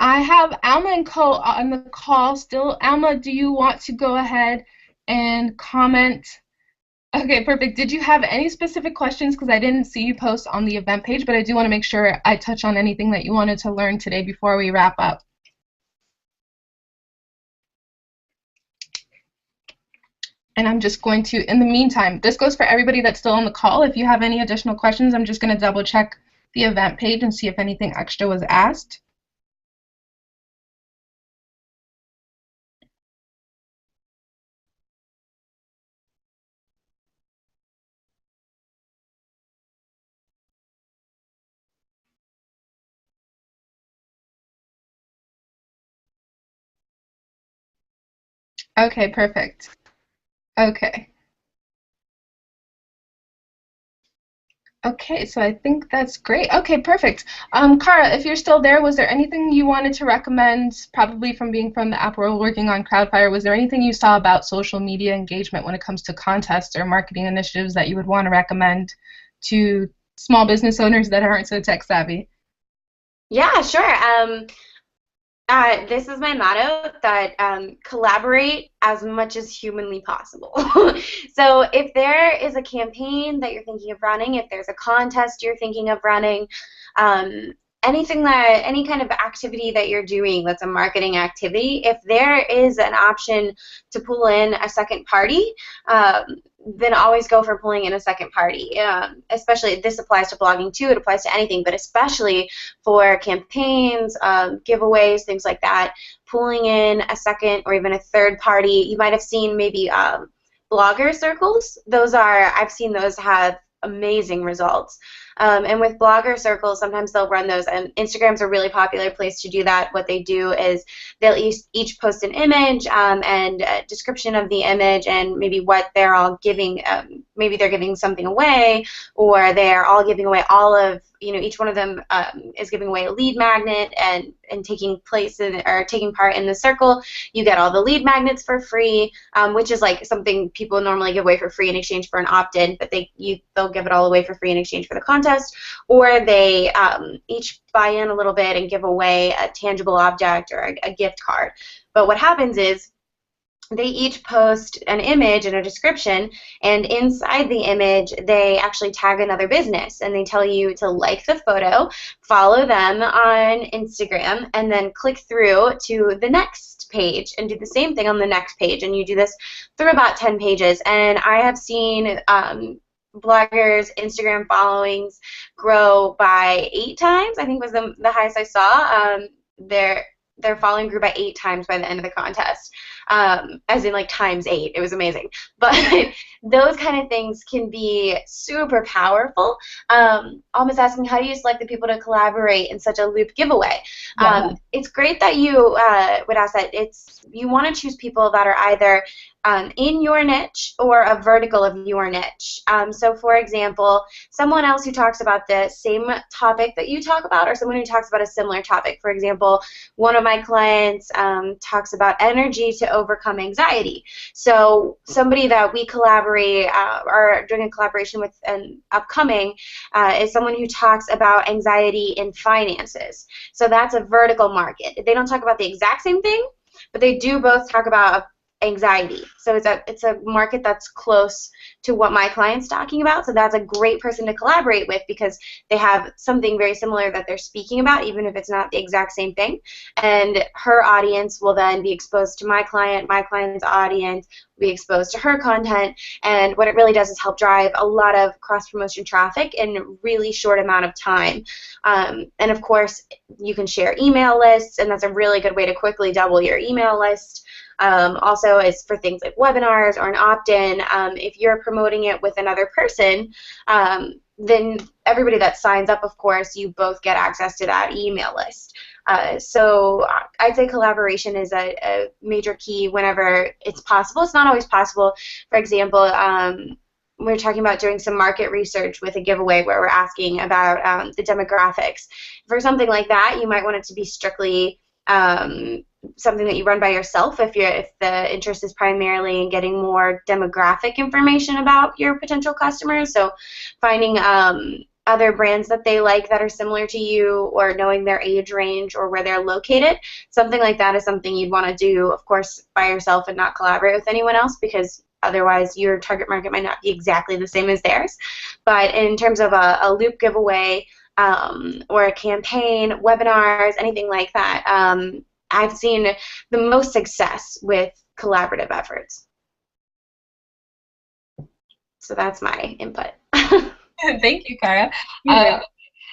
I have Alma and Co on the call still. Alma, do you want to go ahead and comment? Okay, perfect. Did you have any specific questions? Because I didn't see you post on the event page, but I do want to make sure I touch on anything that you wanted to learn today before we wrap up. And I'm just going to, in the meantime, this goes for everybody that's still on the call. If you have any additional questions, I'm just going to double check the event page and see if anything extra was asked. Okay, perfect. Okay. Okay, so I think that's great. Okay, perfect. Cara, if you're still there, was there anything you wanted to recommend, probably from being from the app world working on Crowdfire, was there anything you saw about social media engagement when it comes to contests or marketing initiatives that you would want to recommend to small business owners that aren't so tech savvy? Yeah, sure. This is my motto that collaborate as much as humanly possible. So if there is a campaign that you're thinking of running, if there's a contest you're thinking of running, um, any kind of activity that you're doing that's a marketing activity, if there is an option to pull in a second party, um, then always go for pulling in a second party. Especially, this applies to blogging too, it applies to anything, but especially for campaigns, giveaways, things like that, pulling in a second or even a third party. You might have seen maybe blogger circles. I've seen those have amazing results. And with blogger circles, sometimes they'll run those, and Instagram's a really popular place to do that. What they do is they'll each post an image and a description of the image and maybe what they're all giving. Maybe they're giving something away, or they're all giving away all of, each one of them is giving away a lead magnet and taking place in, or taking part in the circle. You get all the lead magnets for free, which is like something people normally give away for free in exchange for an opt-in, but they'll give it all away for free in exchange for the contest, or they each buy in a little bit and give away a tangible object or a gift card. But what happens is they each post an image and a description, and inside the image they actually tag another business, and they tell you to like the photo, follow them on Instagram, and then click through to the next page and do the same thing on the next page, and you do this through about 10 pages. And I have seen bloggers' Instagram followings grow by 8 times, I think was the highest I saw. Their following grew by 8 times by the end of the contest, as in like times 8. It was amazing. But those kind of things can be super powerful. Almost asking, how do you select the people to collaborate in such a loop giveaway? Yeah. It's great that you would ask that. You want to choose people that are either in your niche or a vertical of your niche. So for example, someone else who talks about the same topic that you talk about, or someone who talks about a similar topic. For example, one of my clients talks about energy to overcome anxiety. So somebody that we collaborate or doing a collaboration with an upcoming is someone who talks about anxiety in finances. So that's a vertical market. They don't talk about the exact same thing, but they do both talk about anxiety. So it's a market that's close to what my client's talking about. So that's a great person to collaborate with because they have something very similar that they're speaking about, even if it's not the exact same thing. And her audience will then be exposed to my client's audience will be exposed to her content. And what it really does is help drive a lot of cross-promotion traffic in a really short amount of time. And of course, you can share email lists, and that's a really good way to quickly double your email list. Also, is for things like webinars or an opt-in. If you're promoting it with another person, then everybody that signs up, of course, you both get access to that email list. So I'd say collaboration is a major key whenever it's possible. It's not always possible. For example, we're talking about doing some market research with a giveaway where we're asking about the demographics. For something like that, you might want it to be strictly something that you run by yourself if the interest is primarily in getting more demographic information about your potential customers. So finding other brands that they like that are similar to you, or knowing their age range or where they're located. Something like that is something you'd want to do, of course, by yourself and not collaborate with anyone else, because otherwise your target market might not be exactly the same as theirs. But in terms of a loop giveaway or a campaign, webinars, anything like that, I've seen the most success with collaborative efforts. So that's my input. Thank you, Cara.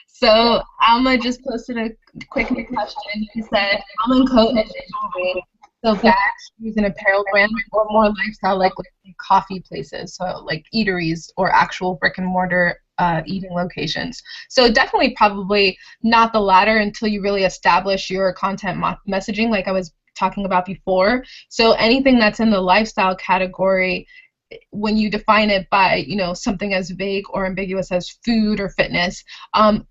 So Alma just posted a quick new question. She said, Almond Coat and jewelry. So bags, shoes, and apparel brands, or more lifestyle like coffee places, so like eateries or actual brick and mortar eating locations. So definitely probably not the latter until you really establish your content messaging like I was talking about before. So anything that's in the lifestyle category when you define it by, something as vague or ambiguous as food or fitness,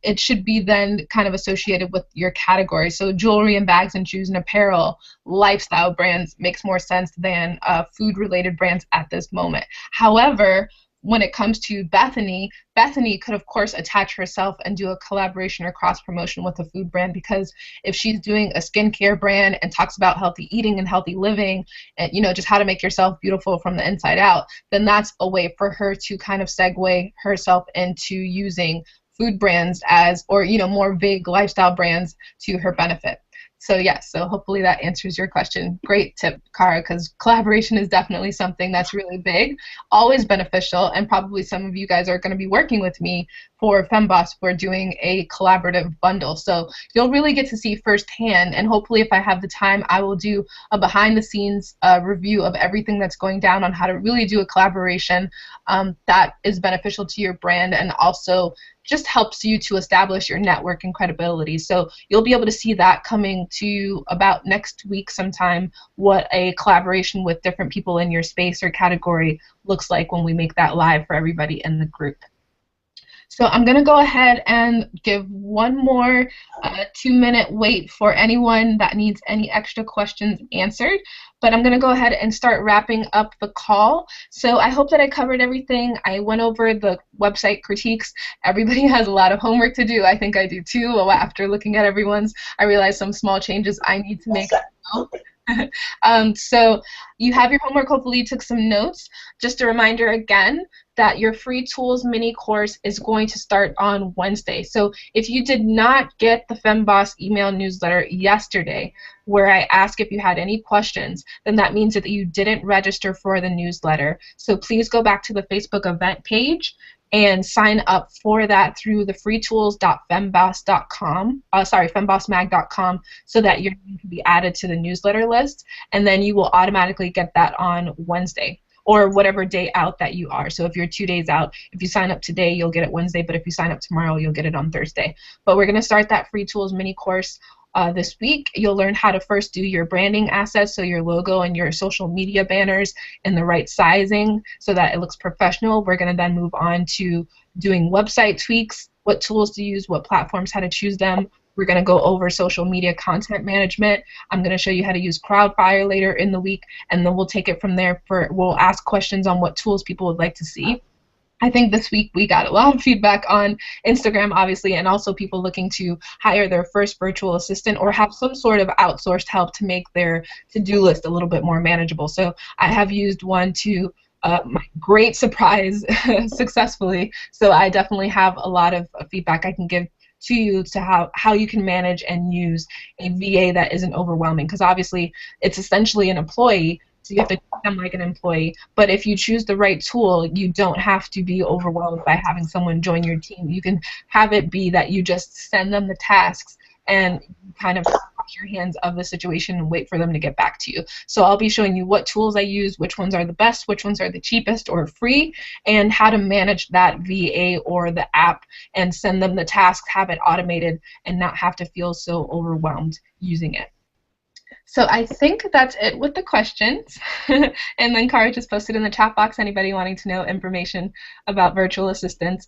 it should be then kind of associated with your category. So jewelry and bags and shoes and apparel, lifestyle brands makes more sense than food-related brands at this moment. However, when it comes to Bethany could, of course, attach herself and do a collaboration or cross-promotion with a food brand, because if she's doing a skincare brand and talks about healthy eating and healthy living and, just how to make yourself beautiful from the inside out, then that's a way for her to kind of segue herself into using food brands or more vague lifestyle brands to her benefit. So yes, so hopefully that answers your question. Great tip, Cara, because collaboration is definitely something that's really big, always beneficial, and probably some of you guys are going to be working with me for FemBoss. We're doing a collaborative bundle. So you'll really get to see firsthand, and hopefully if I have the time, I will do a behind-the-scenes review of everything that's going down on how to really do a collaboration that is beneficial to your brand and also just helps you to establish your network and credibility. So you'll be able to see that coming to you about next week sometime, what a collaboration with different people in your space or category looks like when we make that live for everybody in the group. So I'm going to go ahead and give one more 2-minute wait for anyone that needs any extra questions answered. But I'm going to go ahead and start wrapping up the call. So I hope that I covered everything. I went over the website critiques. Everybody has a lot of homework to do. I think I do too. After looking at everyone's, I realized some small changes I need to make. So you have your homework. Hopefully you took some notes. Just a reminder again that your free tools mini course is going to start on Wednesday. So if you did not get the FemBoss email newsletter yesterday, where I asked if you had any questions, then that means that you didn't register for the newsletter. So please go back to the Facebook event page and sign up for that through the freetools.femboss.com, fembossmag.com, so that your name can be added to the newsletter list, and then you will automatically get that on Wednesday, or whatever day out that you are. So if you're 2 days out, if you sign up today, you'll get it Wednesday, but if you sign up tomorrow, you'll get it on Thursday. But we're going to start that free tools mini course this week. You'll learn how to first do your branding assets, so your logo and your social media banners in the right sizing so that it looks professional. We're going to then move on to doing website tweaks, what tools to use, what platforms, how to choose them. We're going to go over social media content management. I'm going to show you how to use Crowdfire later in the week, and then we'll take it from there. We'll ask questions on what tools people would like to see. I think this week we got a lot of feedback on Instagram, obviously, and also people looking to hire their first virtual assistant or have some sort of outsourced help to make their to-do list a little bit more manageable. So I have used one to my great surprise successfully. So I definitely have a lot of feedback I can give to you to how you can manage and use a VA that isn't overwhelming, because obviously it's essentially an employee, so you have to treat them like an employee. But if you choose the right tool, you don't have to be overwhelmed by having someone join your team. You can have it be that you just send them the tasks and kind of wash your hands of the situation and wait for them to get back to you. So I'll be showing you what tools I use, which ones are the best, which ones are the cheapest or free, and how to manage that VA or the app and send them the tasks, have it automated, and not have to feel so overwhelmed using it. So I think that's it with the questions. And then Cara just posted in the chat box, anybody wanting to know information about virtual assistants.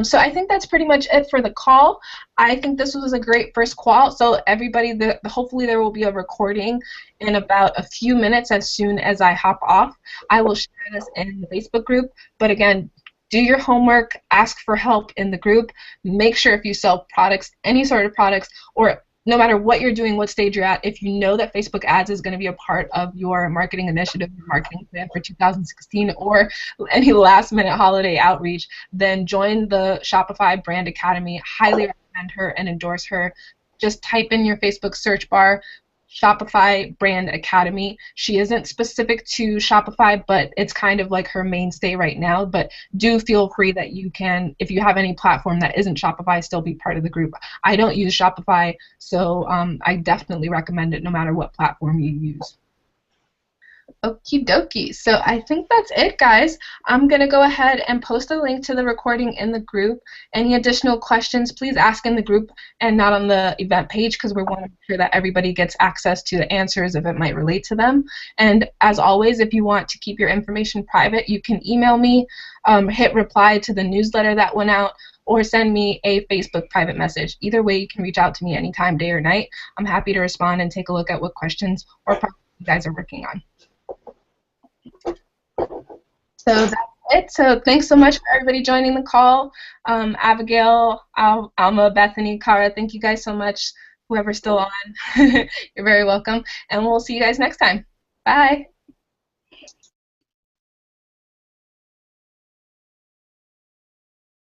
So I think that's pretty much it for the call. I think this was a great first call. So everybody, hopefully there will be a recording in about a few minutes as soon as I hop off. I will share this in the Facebook group. But again, do your homework, ask for help in the group. Make sure if you sell products, any sort of products, or no matter what you're doing, what stage you're at, if you know that Facebook ads is going to be a part of your marketing initiative, your marketing plan for 2016, or any last minute holiday outreach, then join the Shopify Brand Academy. Highly recommend her and endorse her. Just type in your Facebook search bar, Shopify Brand Academy. She isn't specific to Shopify, but it's kind of like her mainstay right now. But do feel free that you can, if you have any platform that isn't Shopify, still be part of the group. I don't use Shopify, so I definitely recommend it no matter what platform you use. Okie dokie. So I think that's it, guys. I'm going to go ahead and post a link to the recording in the group. Any additional questions, please ask in the group and not on the event page, because we want to make sure that everybody gets access to the answers if it might relate to them. And as always, if you want to keep your information private, you can email me, hit reply to the newsletter that went out, or send me a Facebook private message. Either way, you can reach out to me anytime, day or night. I'm happy to respond and take a look at what questions or problems you guys are working on. So that's it. So thanks so much for everybody joining the call. Abigail, Alma, Bethany, Kara, thank you guys so much. Whoever's still on, you're very welcome. And we'll see you guys next time. Bye.